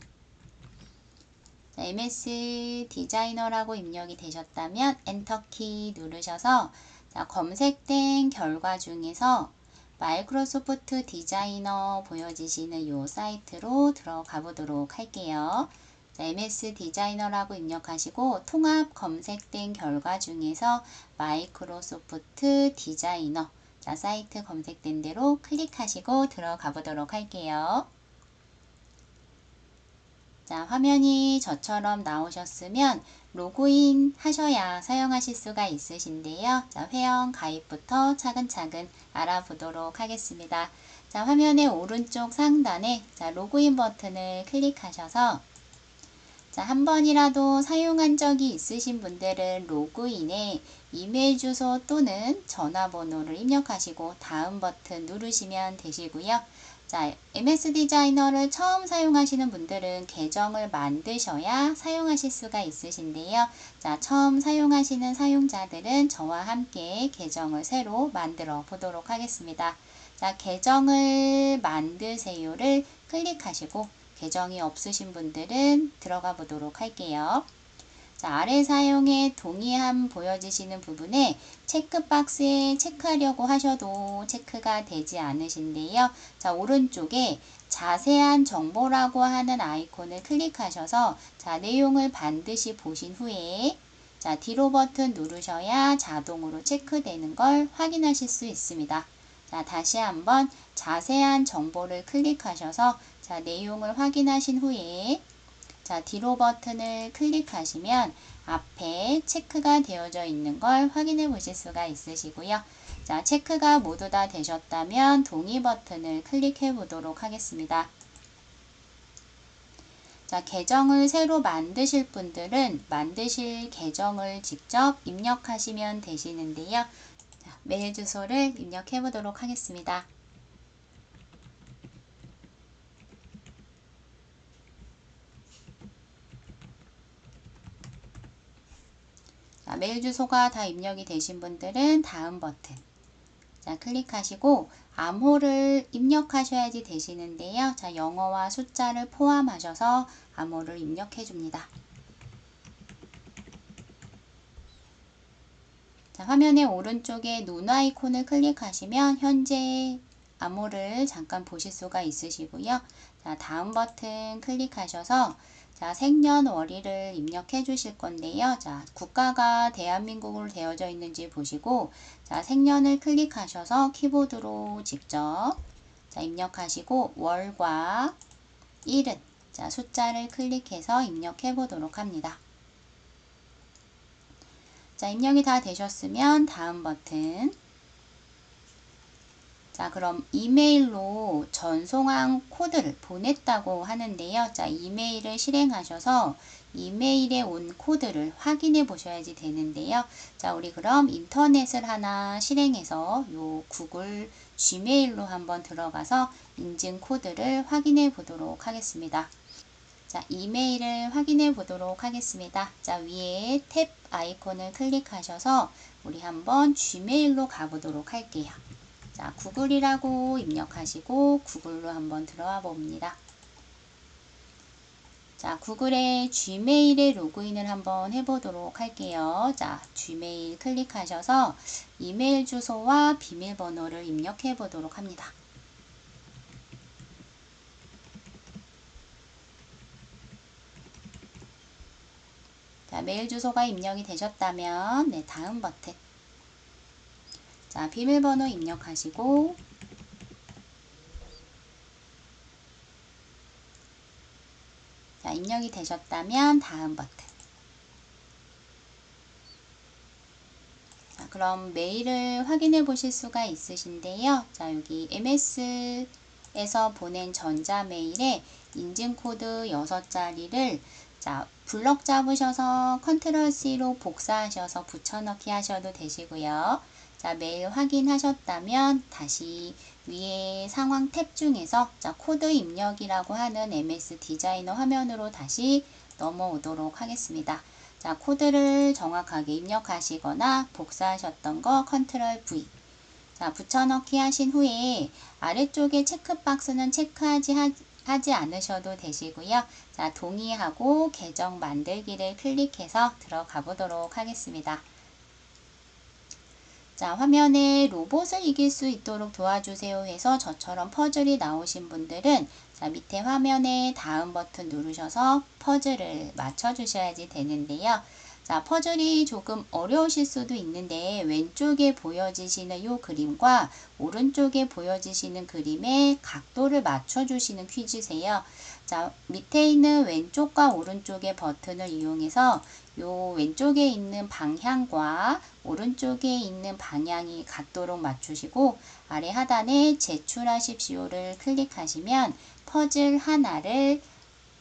자, MS 디자이너라고 입력이 되셨다면 엔터키 누르셔서 자, 검색된 결과 중에서 마이크로소프트 디자이너 보여지시는 이 사이트로 들어가 보도록 할게요. 자, MS 디자이너라고 입력하시고 통합 검색된 결과 중에서 마이크로소프트 디자이너 자, 사이트 검색된 대로 클릭하시고 들어가 보도록 할게요. 자, 화면이 저처럼 나오셨으면 로그인 하셔야 사용하실 수가 있으신데요. 자, 회원 가입부터 차근차근 알아보도록 하겠습니다. 자, 화면의 오른쪽 상단에 자, 로그인 버튼을 클릭하셔서 자, 한 번이라도 사용한 적이 있으신 분들은 로그인에 이메일 주소 또는 전화번호를 입력하시고 다음 버튼 누르시면 되시고요. 자, MS 디자이너를 처음 사용하시는 분들은 계정을 만드셔야 사용하실 수가 있으신데요. 자, 처음 사용하시는 사용자들은 저와 함께 계정을 새로 만들어 보도록 하겠습니다. 자, 계정을 만드세요를 클릭하시고 계정이 없으신 분들은 들어가 보도록 할게요. 자, 아래 사용에 동의함 보여지시는 부분에 체크박스에 체크하려고 하셔도 체크가 되지 않으신데요. 자, 오른쪽에 자세한 정보라고 하는 아이콘을 클릭하셔서 자, 내용을 반드시 보신 후에 자, 뒤로 버튼 누르셔야 자동으로 체크되는 걸 확인하실 수 있습니다. 자, 다시 한번 자세한 정보를 클릭하셔서 자, 내용을 확인하신 후에 자, 뒤로 버튼을 클릭하시면 앞에 체크가 되어져 있는 걸 확인해 보실 수가 있으시고요. 자, 체크가 모두 다 되셨다면 동의 버튼을 클릭해 보도록 하겠습니다. 자, 계정을 새로 만드실 분들은 만드실 계정을 직접 입력하시면 되시는데요. 자, 메일 주소를 입력해 보도록 하겠습니다. 자, 메일 주소가 다 입력이 되신 분들은 다음 버튼 자, 클릭하시고 암호를 입력하셔야지 되시는데요. 자, 영어와 숫자를 포함하셔서 암호를 입력해 줍니다. 자, 화면의 오른쪽에 눈 아이콘을 클릭하시면 현재 암호를 잠깐 보실 수가 있으시고요. 자, 다음 버튼 클릭하셔서 자, 생년월일을 입력해 주실 건데요. 자, 국가가 대한민국으로 되어져 있는지 보시고 자, 생년을 클릭하셔서 키보드로 직접 자, 입력하시고 월과 일은 자, 숫자를 클릭해서 입력해 보도록 합니다. 자, 입력이 다 되셨으면 다음 버튼. 자, 그럼 이메일로 전송한 코드를 보냈다고 하는데요. 자, 이메일을 실행하셔서 이메일에 온 코드를 확인해 보셔야지 되는데요. 자, 우리 그럼 인터넷을 하나 실행해서 요 구글 지메일로 한번 들어가서 인증 코드를 확인해 보도록 하겠습니다. 자, 이메일을 확인해 보도록 하겠습니다. 자, 위에 탭 아이콘을 클릭하셔서 우리 한번 지메일로 가보도록 할게요. 자, 구글이라고 입력하시고 구글로 한번 들어와 봅니다. 자, 구글의 지메일에 로그인을 한번 해보도록 할게요. 자, 지메일 클릭하셔서 이메일 주소와 비밀번호를 입력해 보도록 합니다. 자, 메일 주소가 입력이 되셨다면 네, 다음 버튼. 자, 비밀번호 입력하시고 자, 입력이 되셨다면 다음 버튼. 자, 그럼 메일을 확인해 보실 수가 있으신데요. 자, 여기 MS에서 보낸 전자메일에 인증코드 6자리를 자, 블럭 잡으셔서 컨트롤 C로 복사하셔서 붙여넣기 하셔도 되시고요. 자, 메일 확인하셨다면 다시 위에 상황 탭 중에서 자, 코드 입력이라고 하는 MS 디자이너 화면으로 다시 넘어오도록 하겠습니다. 자, 코드를 정확하게 입력하시거나 복사하셨던 거 컨트롤 V. 자, 붙여넣기 하신 후에 아래쪽에 체크박스는 하지 않으셔도 되시고요. 자, 동의하고 계정 만들기를 클릭해서 들어가 보도록 하겠습니다. 자, 화면에 로봇을 이길 수 있도록 도와주세요 해서 저처럼 퍼즐이 나오신 분들은 자, 밑에 화면에 다음 버튼 누르셔서 퍼즐을 맞춰주셔야지 되는데요. 자, 퍼즐이 조금 어려우실 수도 있는데 왼쪽에 보여지시는 이 그림과 오른쪽에 보여지시는 그림의 각도를 맞춰주시는 퀴즈세요. 자, 밑에 있는 왼쪽과 오른쪽의 버튼을 이용해서 요 왼쪽에 있는 방향과 오른쪽에 있는 방향이 같도록 맞추시고 아래 하단에 제출하십시오를 클릭하시면 퍼즐 하나를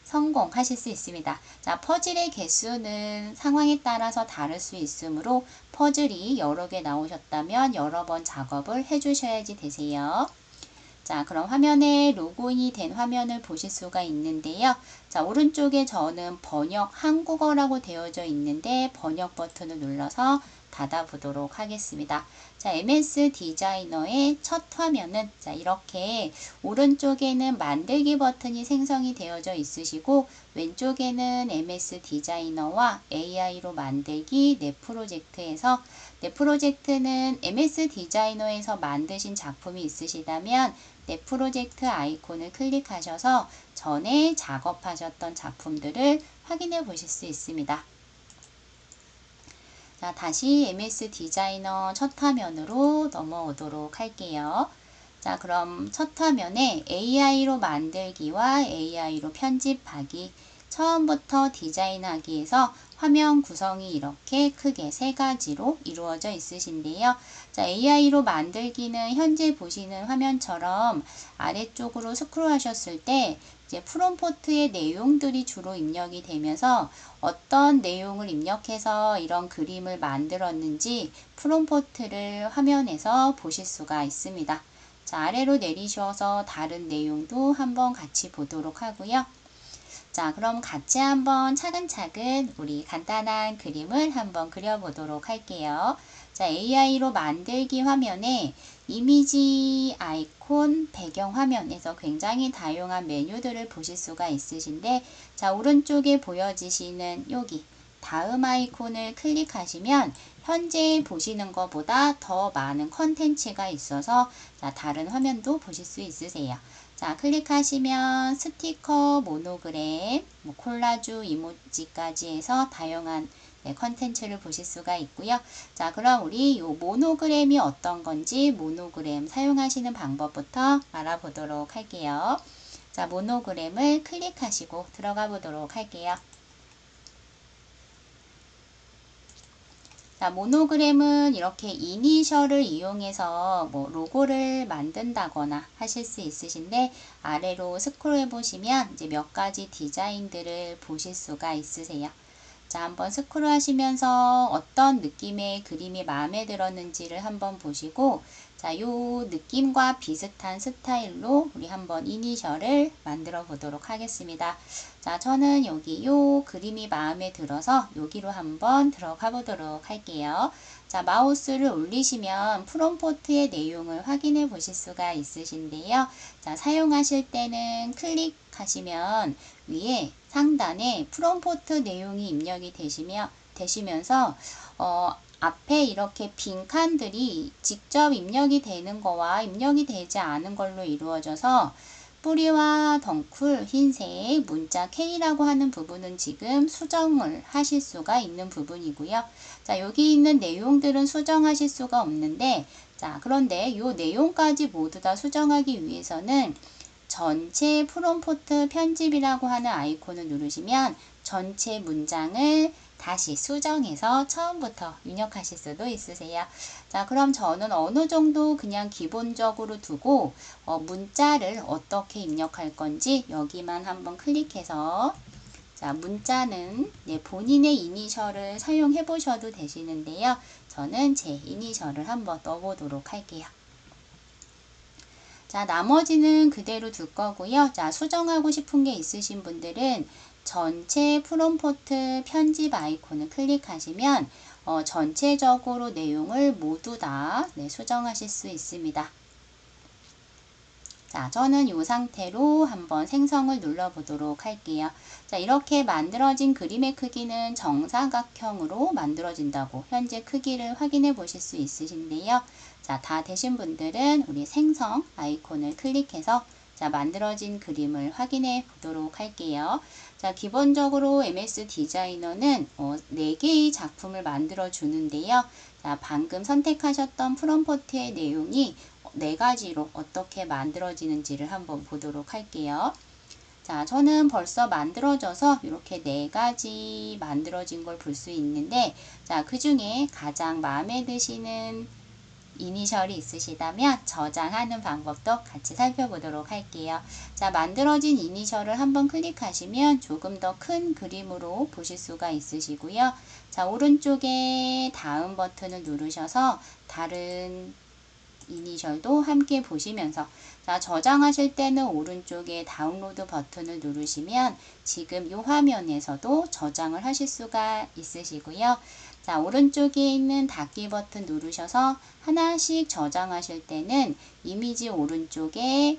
성공하실 수 있습니다. 자, 퍼즐의 개수는 상황에 따라서 다를 수 있으므로 퍼즐이 여러 개 나오셨다면 여러 번 작업을 해주셔야지 되세요. 자, 그럼 화면에 로그인이 된 화면을 보실 수가 있는데요. 자, 오른쪽에 저는 번역 한국어라고 되어져 있는데 번역 버튼을 눌러서 닫아보도록 하겠습니다. 자, MS 디자이너의 첫 화면은 자, 이렇게 오른쪽에는 만들기 버튼이 생성이 되어져 있으시고 왼쪽에는 MS 디자이너와 AI로 만들기 내 프로젝트에서 내 프로젝트는 MS 디자이너에서 만드신 작품이 있으시다면 내 프로젝트 아이콘을 클릭하셔서 전에 작업하셨던 작품들을 확인해 보실 수 있습니다. 자, 다시 MS 디자이너 첫 화면으로 넘어오도록 할게요. 자, 그럼 첫 화면에 AI로 만들기와 AI로 편집하기, 처음부터 디자인하기에서 화면 구성이 이렇게 크게 세 가지로 이루어져 있으신데요. 자, AI로 만들기는 현재 보시는 화면처럼 아래쪽으로 스크롤하셨을 때 이제 프롬프트의 내용들이 주로 입력이 되면서 어떤 내용을 입력해서 이런 그림을 만들었는지 프롬프트를 화면에서 보실 수가 있습니다. 자, 아래로 내리셔서 다른 내용도 한번 같이 보도록 하고요. 자, 그럼 같이 한번 차근차근 우리 간단한 그림을 한번 그려보도록 할게요. 자, AI로 만들기 화면에 이미지 아이콘 배경 화면에서 굉장히 다양한 메뉴들을 보실 수가 있으신데 자, 오른쪽에 보여지시는 여기 다음 아이콘을 클릭하시면 현재 보시는 것보다 더 많은 컨텐츠가 있어서 자, 다른 화면도 보실 수 있으세요. 자, 클릭하시면 스티커, 모노그램, 콜라주, 이모지까지 해서 다양한 컨텐츠를 보실 수가 있고요. 자, 그럼 우리 요 모노그램이 어떤 건지 모노그램 사용하시는 방법부터 알아보도록 할게요. 자, 모노그램을 클릭하시고 들어가 보도록 할게요. 자, 모노그램은 이렇게 이니셜을 이용해서 로고를 만든다거나 하실 수 있으신데 아래로 스크롤해 보시면 이제 몇 가지 디자인들을 보실 수가 있으세요. 자, 한번 스크롤 하시면서 어떤 느낌의 그림이 마음에 들었는지를 한번 보시고 자, 요 느낌과 비슷한 스타일로 우리 한번 이니셜을 만들어 보도록 하겠습니다. 자, 저는 여기 요 그림이 마음에 들어서 여기로 한번 들어가 보도록 할게요. 자, 마우스를 올리시면 프롬포트의 내용을 확인해 보실 수가 있으신데요. 자, 사용하실 때는 클릭하시면 위에 상단에 프롬포트 내용이 입력이 되시면서 앞에 이렇게 빈 칸들이 직접 입력이 되는 거와 입력이 되지 않은 걸로 이루어져서 뿌리와 덩쿨, 흰색, 문자 K라고 하는 부분은 지금 수정을 하실 수가 있는 부분이고요. 자, 여기 있는 내용들은 수정하실 수가 없는데 자, 그런데 이 내용까지 모두 다 수정하기 위해서는 전체 프롬포트 편집이라고 하는 아이콘을 누르시면 전체 문장을 다시 수정해서 처음부터 입력하실 수도 있으세요. 자, 그럼 저는 어느 정도 그냥 기본적으로 두고 문자를 어떻게 입력할 건지 여기만 한번 클릭해서 자, 문자는 본인의 이니셜을 사용해 보셔도 되시는데요. 저는 제 이니셜을 한번 넣어보도록 할게요. 자, 나머지는 그대로 둘 거고요. 자, 수정하고 싶은 게 있으신 분들은 전체 프롬포트 편집 아이콘을 클릭하시면 전체적으로 내용을 모두 다 수정하실 수 있습니다. 자, 저는 이 상태로 한번 생성을 눌러 보도록 할게요. 자, 이렇게 만들어진 그림의 크기는 정사각형으로 만들어진다고 현재 크기를 확인해 보실 수 있으신데요. 자, 다 되신 분들은 우리 생성 아이콘을 클릭해서 자, 만들어진 그림을 확인해 보도록 할게요. 자, 기본적으로 MS 디자이너는 4개의 작품을 만들어 주는데요. 자, 방금 선택하셨던 프롬포트의 내용이 4가지로 어떻게 만들어지는지를 한번 보도록 할게요. 자, 저는 벌써 만들어져서 이렇게 4가지 만들어진 걸 볼 수 있는데 자, 그 중에 가장 마음에 드시는 이니셜이 있으시다면 저장하는 방법도 같이 살펴보도록 할게요. 자, 만들어진 이니셜을 한번 클릭하시면 조금 더 큰 그림으로 보실 수가 있으시고요. 자, 오른쪽에 다음 버튼을 누르셔서 다른 이니셜도 함께 보시면서 자, 저장하실 때는 오른쪽에 다운로드 버튼을 누르시면 지금 이 화면에서도 저장을 하실 수가 있으시고요. 자, 오른쪽에 있는 닫기 버튼 누르셔서 하나씩 저장하실 때는 이미지 오른쪽에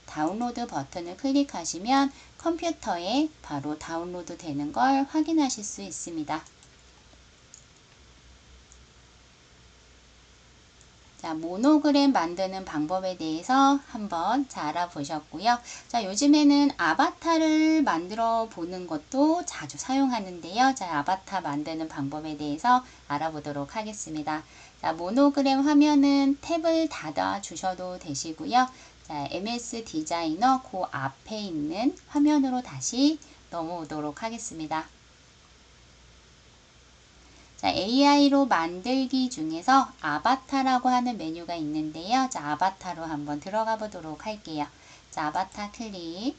다운로드 버튼을 클릭하시면 컴퓨터에 바로 다운로드 되는 걸 확인하실 수 있습니다. 자, 모노그램 만드는 방법에 대해서 한번 잘 알아보셨고요. 자, 요즘에는 아바타를 만들어 보는 것도 자주 사용하는데요. 자, 아바타 만드는 방법에 대해서 알아보도록 하겠습니다. 자, 모노그램 화면은 탭을 닫아 주셔도 되시고요. 자, MS 디자이너 그 앞에 있는 화면으로 다시 넘어오도록 하겠습니다. 자, AI로 만들기 중에서 아바타라고 하는 메뉴가 있는데요. 자, 아바타로 한번 들어가 보도록 할게요. 자, 아바타 클릭.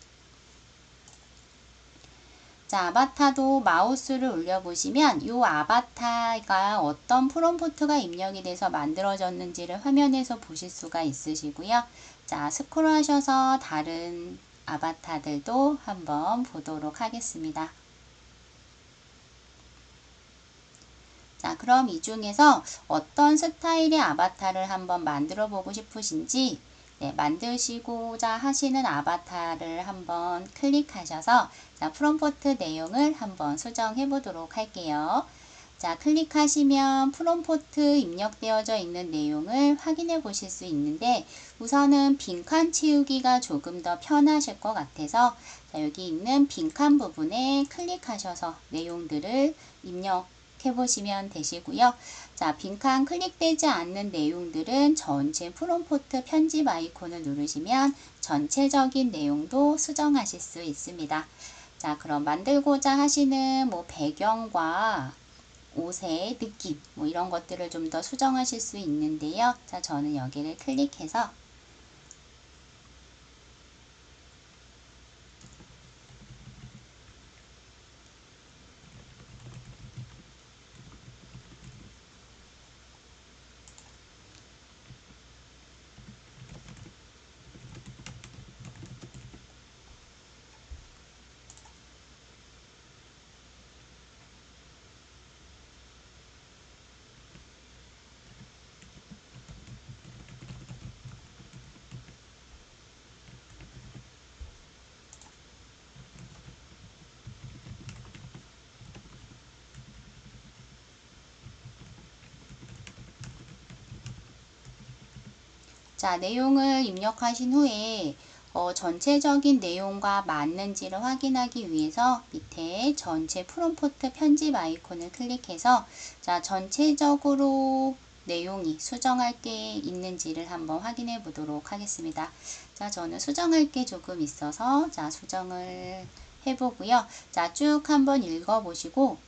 자, 아바타도 마우스를 올려보시면 이 아바타가 어떤 프롬프트가 입력이 돼서 만들어졌는지를 화면에서 보실 수가 있으시고요. 자, 스크롤 하셔서 다른 아바타들도 한번 보도록 하겠습니다. 자, 그럼 이 중에서 어떤 스타일의 아바타를 한번 만들어 보고 싶으신지 네, 만드시고자 하시는 아바타를 한번 클릭하셔서 자, 프롬프트 내용을 한번 수정해 보도록 할게요. 자, 클릭하시면 프롬프트 입력되어져 있는 내용을 확인해 보실 수 있는데 우선은 빈칸 채우기가 조금 더 편하실 것 같아서 자, 여기 있는 빈칸 부분에 클릭하셔서 내용들을 입력해 보시면 되시고요. 자, 빈칸 클릭되지 않는 내용들은 전체 프롬프트 편집 아이콘을 누르시면 전체적인 내용도 수정하실 수 있습니다. 자, 그럼 만들고자 하시는 뭐 배경과 옷의 느낌 뭐 이런 것들을 좀 더 수정하실 수 있는데요. 자, 저는 여기를 클릭해서 자, 내용을 입력하신 후에 전체적인 내용과 맞는지를 확인하기 위해서 밑에 전체 프롬프트 편집 아이콘을 클릭해서 자, 전체적으로 내용이 수정할 게 있는지를 한번 확인해 보도록 하겠습니다. 자, 저는 수정할 게 조금 있어서 자, 수정을 해보고요. 자, 쭉 한번 읽어보시고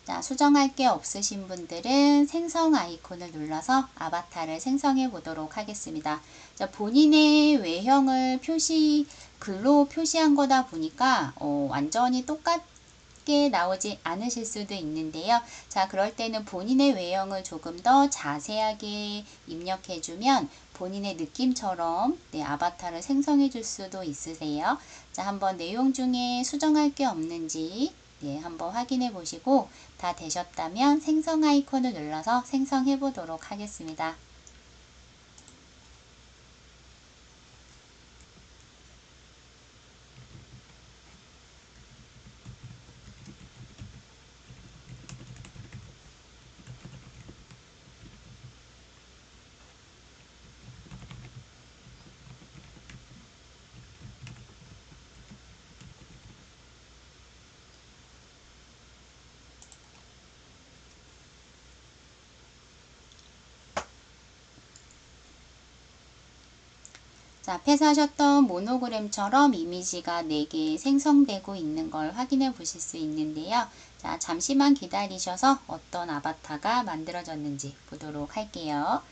자, 수정할 게 없으신 분들은 생성 아이콘을 눌러서 아바타를 생성해 보도록 하겠습니다. 자, 본인의 외형을 글로 표시한 거다 보니까 완전히 똑같게 나오지 않으실 수도 있는데요. 자, 그럴 때는 본인의 외형을 조금 더 자세하게 입력해 주면 본인의 느낌처럼 네, 아바타를 생성해 줄 수도 있으세요. 자, 한번 내용 중에 수정할 게 없는지 네, 한번 확인해 보시고 다 되셨다면 생성 아이콘을 눌러서 생성해 보도록 하겠습니다. 자, 앞에서 하셨던 모노그램처럼 이미지가 4개 생성되고 있는 걸 확인해 보실 수 있는데요. 자, 잠시만 기다리셔서 어떤 아바타가 만들어졌는지 보도록 할게요.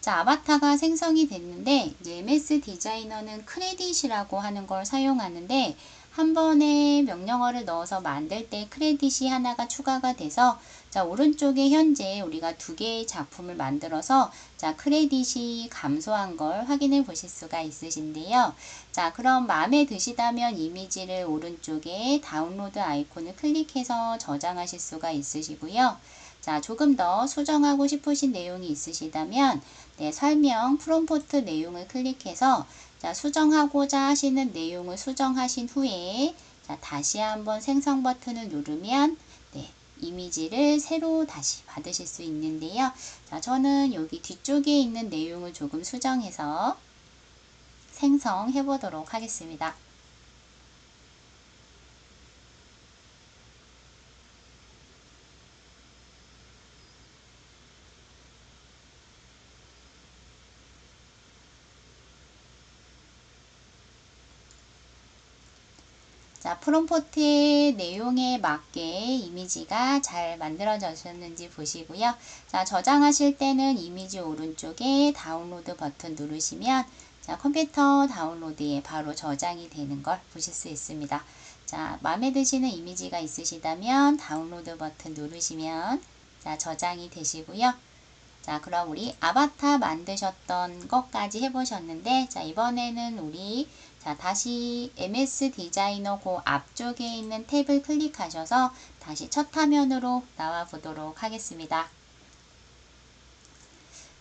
자, 아바타가 생성이 됐는데 이제 MS 디자이너는 크레딧이라고 하는 걸 사용하는데 한 번에 명령어를 넣어서 만들 때 크레딧이 하나가 추가가 돼서 자, 오른쪽에 현재 우리가 2개의 작품을 만들어서 자, 크레딧이 감소한 걸 확인해 보실 수가 있으신데요. 자, 그럼 마음에 드시다면 이미지를 오른쪽에 다운로드 아이콘을 클릭해서 저장하실 수가 있으시고요. 자, 조금 더 수정하고 싶으신 내용이 있으시다면 네, 설명 프롬프트 내용을 클릭해서 자, 수정하고자 하시는 내용을 수정하신 후에 자, 다시 한번 생성 버튼을 누르면 네, 이미지를 새로 다시 받으실 수 있는데요. 자, 저는 여기 뒤쪽에 있는 내용을 조금 수정해서 생성해 보도록 하겠습니다. 자, 프롬프트의 내용에 맞게 이미지가 잘 만들어졌는지 보시고요. 자, 저장하실 때는 이미지 오른쪽에 다운로드 버튼 누르시면 자, 컴퓨터 다운로드에 바로 저장이 되는 걸 보실 수 있습니다. 자, 마음에 드시는 이미지가 있으시다면 다운로드 버튼 누르시면 자, 저장이 되시고요. 자, 그럼 우리 아바타 만드셨던 것까지 해보셨는데 자, 이번에는 우리 자, 다시 MS 디자이너 그 앞쪽에 있는 탭을 클릭하셔서 다시 첫 화면으로 나와 보도록 하겠습니다.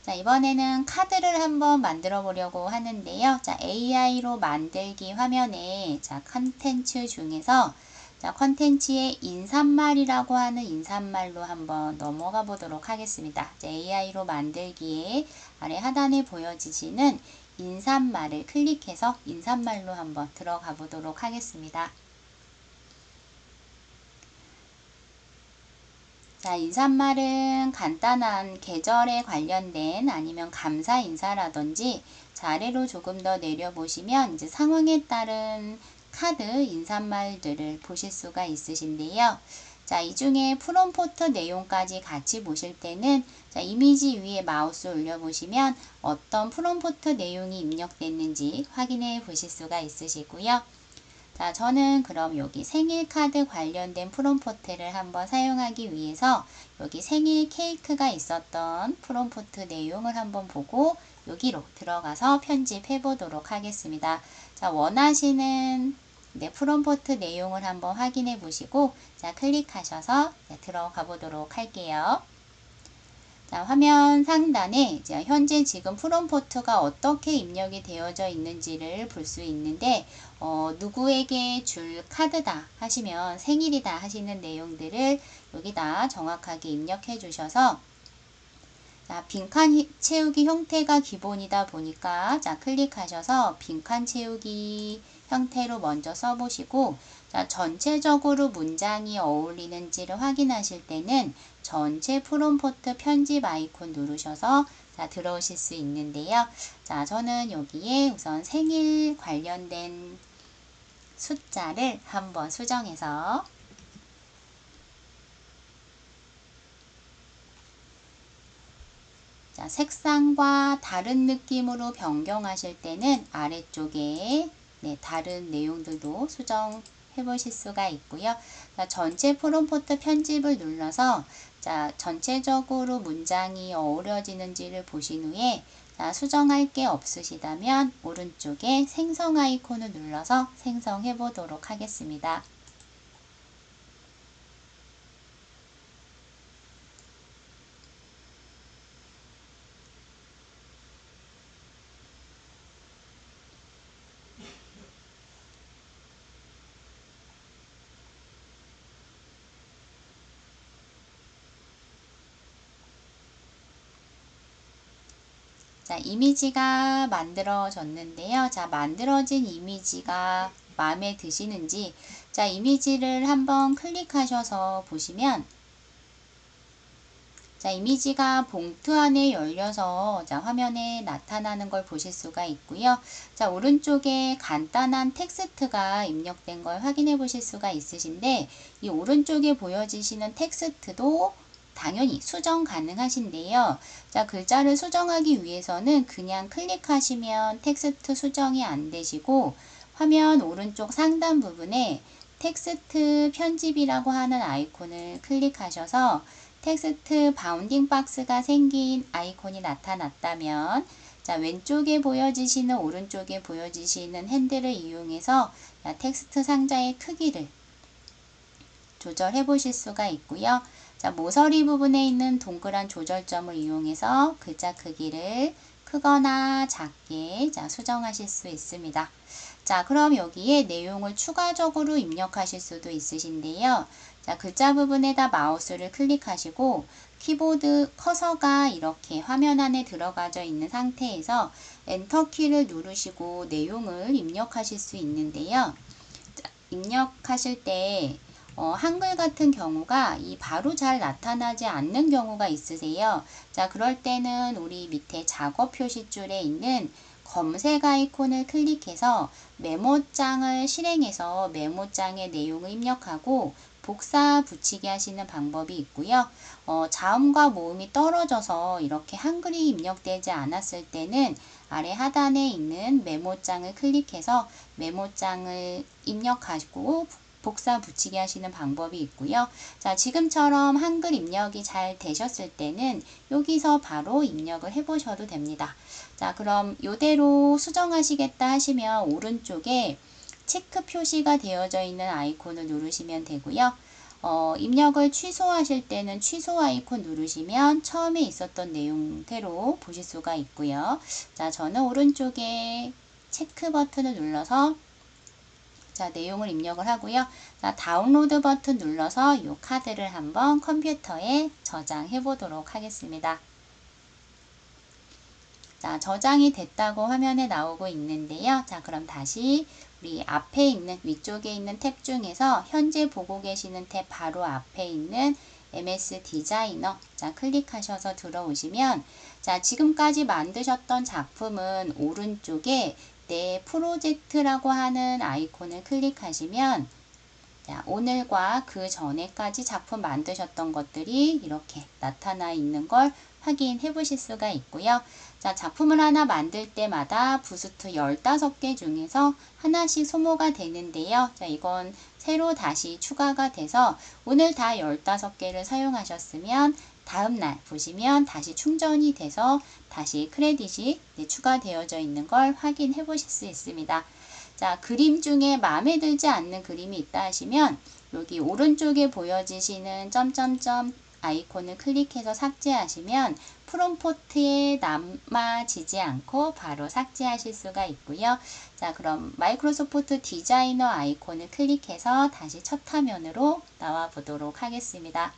자, 이번에는 카드를 한번 만들어 보려고 하는데요. 자, AI로 만들기 화면에 자, 컨텐츠 중에서 자, 컨텐츠의 인사말이라고 하는 인사말로 한번 넘어가 보도록 하겠습니다. 자, AI로 만들기에 아래 하단에 보여지시는 인사말을 클릭해서 인사말로 한번 들어가 보도록 하겠습니다. 자, 인사말은 간단한 계절에 관련된 아니면 감사 인사라든지 자, 아래로 조금 더 내려보시면 이제 상황에 따른 카드 인사말들을 보실 수가 있으신데요. 자, 이 중에 프롬포트 내용까지 같이 보실 때는 자, 이미지 위에 마우스 올려보시면 어떤 프롬포트 내용이 입력됐는지 확인해 보실 수가 있으시고요. 자, 저는 그럼 여기 생일 카드 관련된 프롬포트를 한번 사용하기 위해서 여기 생일 케이크가 있었던 프롬포트 내용을 한번 보고 여기로 들어가서 편집해 보도록 하겠습니다. 자, 원하시는 프롬포트 내용을 한번 확인해 보시고 자, 클릭하셔서 들어가 보도록 할게요. 자, 화면 상단에 현재 지금 프롬포트가 어떻게 입력이 되어져 있는지를 볼 수 있는데 누구에게 줄 카드다 하시면 생일이다 하시는 내용들을 여기다 정확하게 입력해 주셔서 자, 빈칸 채우기 형태가 기본이다 보니까 자, 클릭하셔서 빈칸 채우기 형태로 먼저 써보시고 자, 전체적으로 문장이 어울리는지를 확인하실 때는 전체 프롬포트 편집 아이콘 누르셔서 자, 들어오실 수 있는데요. 자, 저는 여기에 우선 생일 관련된 숫자를 한번 수정해서 자, 색상과 다른 느낌으로 변경하실 때는 아래쪽에 다른 내용들도 수정해 보실 수가 있고요. 자, 전체 프롬포트 편집을 눌러서 자, 전체적으로 문장이 어우러지는지를 보신 후에 자, 수정할 게 없으시다면 오른쪽에 생성 아이콘을 눌러서 생성해 보도록 하겠습니다. 자, 이미지가 만들어졌는데요. 자, 만들어진 이미지가 마음에 드시는지 자, 이미지를 한번 클릭하셔서 보시면 자, 이미지가 봉투 안에 열려서 자, 화면에 나타나는 걸 보실 수가 있고요. 자, 오른쪽에 간단한 텍스트가 입력된 걸 확인해 보실 수가 있으신데 이 오른쪽에 보여지시는 텍스트도 당연히 수정 가능하신데요. 자, 글자를 수정하기 위해서는 그냥 클릭하시면 텍스트 수정이 안 되시고 화면 오른쪽 상단 부분에 텍스트 편집이라고 하는 아이콘을 클릭하셔서 텍스트 바운딩 박스가 생긴 아이콘이 나타났다면 자, 왼쪽에 보여지시는 오른쪽에 보여지시는 핸들을 이용해서 자, 텍스트 상자의 크기를 조절해 보실 수가 있고요. 자, 모서리 부분에 있는 동그란 조절점을 이용해서 글자 크기를 크거나 작게 자, 수정하실 수 있습니다. 자, 그럼 여기에 내용을 추가적으로 입력하실 수도 있으신데요. 자, 글자 부분에다 마우스를 클릭하시고 키보드 커서가 이렇게 화면 안에 들어가져 있는 상태에서 엔터 키를 누르시고 내용을 입력하실 수 있는데요. 자, 입력하실 때 한글 같은 경우가 이 바로 잘 나타나지 않는 경우가 있으세요. 자, 그럴 때는 우리 밑에 작업 표시줄에 있는 검색 아이콘을 클릭해서 메모장을 실행해서 메모장의 내용을 입력하고 복사 붙이기 하시는 방법이 있고요. 자음과 모음이 떨어져서 이렇게 한글이 입력되지 않았을 때는 아래 하단에 있는 메모장을 클릭해서 메모장을 입력하시고 복사 붙이기 하시는 방법이 있고요. 자, 지금처럼 한글 입력이 잘 되셨을 때는 여기서 바로 입력을 해보셔도 됩니다. 자, 그럼 이대로 수정하시겠다 하시면 오른쪽에 체크 표시가 되어져 있는 아이콘을 누르시면 되고요. 입력을 취소하실 때는 취소 아이콘 누르시면 처음에 있었던 내용대로 보실 수가 있고요. 자, 저는 오른쪽에 체크 버튼을 눌러서 자, 내용을 입력을 하고요. 자, 다운로드 버튼 눌러서 이 카드를 한번 컴퓨터에 저장해 보도록 하겠습니다. 자, 저장이 됐다고 화면에 나오고 있는데요. 자, 그럼 다시 우리 앞에 있는 위쪽에 있는 탭 중에서 현재 보고 계시는 탭 바로 앞에 있는 MS 디자이너 자, 클릭하셔서 들어오시면 자, 지금까지 만드셨던 작품은 오른쪽에 내 프로젝트라고 하는 아이콘을 클릭하시면 자, 오늘과 그 전에까지 작품 만드셨던 것들이 이렇게 나타나 있는 걸 확인해 보실 수가 있고요. 자, 작품을 하나 만들 때마다 부스트 15개 중에서 하나씩 소모가 되는데요. 자, 이건 새로 다시 추가가 돼서 오늘 다 15개를 사용하셨으면 다음날 보시면 다시 충전이 돼서 다시 크레딧이 추가되어져 있는 걸 확인해 보실 수 있습니다. 자, 그림 중에 마음에 들지 않는 그림이 있다 하시면 여기 오른쪽에 보여지시는 점점점 아이콘을 클릭해서 삭제하시면 프롬포트에 남아지지 않고 바로 삭제하실 수가 있고요. 자, 그럼 마이크로소프트 디자이너 아이콘을 클릭해서 다시 첫 화면으로 나와 보도록 하겠습니다.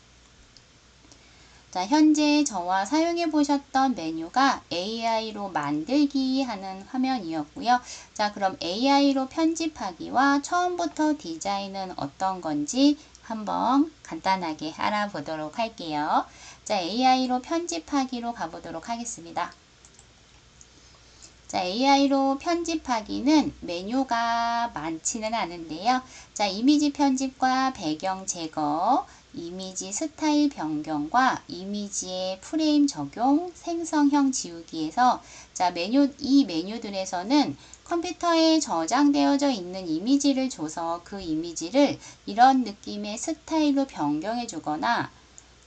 자, 현재 저와 사용해 보셨던 메뉴가 AI로 만들기 하는 화면이었고요. 자, 그럼 AI로 편집하기와 처음부터 디자인은 어떤 건지 한번 간단하게 알아보도록 할게요. 자, AI로 편집하기로 가보도록 하겠습니다. 자, AI로 편집하기는 메뉴가 많지는 않은데요. 자, 이미지 편집과 배경 제거, 이미지 스타일 변경과 이미지의 프레임 적용, 생성형 지우기에서 자, 이 메뉴들에서는 컴퓨터에 저장되어져 있는 이미지를 줘서 그 이미지를 이런 느낌의 스타일로 변경해 주거나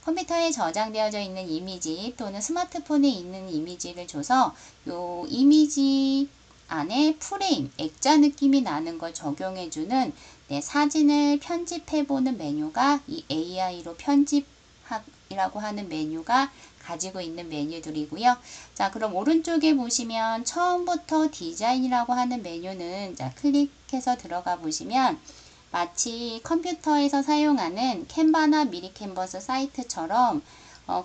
컴퓨터에 저장되어져 있는 이미지 또는 스마트폰에 있는 이미지를 줘서 요 이미지 안에 프레임, 액자 느낌이 나는 걸 적용해주는 사진을 편집해보는 메뉴가 이 AI로 편집이라고 하는 메뉴가 가지고 있는 메뉴들이고요. 자, 그럼 오른쪽에 보시면 처음부터 디자인이라고 하는 메뉴는 자, 클릭해서 들어가 보시면 마치 컴퓨터에서 사용하는 캔바나 미니캔버스 사이트처럼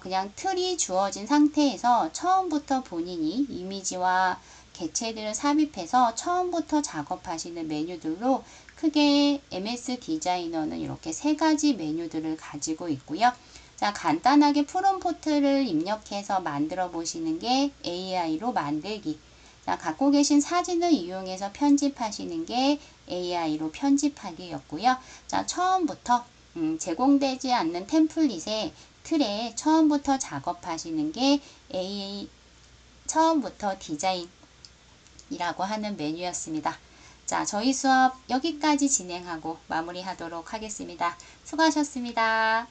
그냥 틀이 주어진 상태에서 처음부터 본인이 이미지와 개체들을 삽입해서 처음부터 작업하시는 메뉴들로 크게 MS 디자이너는 이렇게 세 가지 메뉴들을 가지고 있고요. 자, 간단하게 프롬포트를 입력해서 만들어 보시는 게 AI로 만들기. 자, 갖고 계신 사진을 이용해서 편집하시는 게 AI로 편집하기였고요. 자, 처음부터 제공되지 않는 템플릿의 틀에 처음부터 작업하시는 게 처음부터 디자인이라고 하는 메뉴였습니다. 자, 저희 수업 여기까지 진행하고 마무리하도록 하겠습니다. 수고하셨습니다.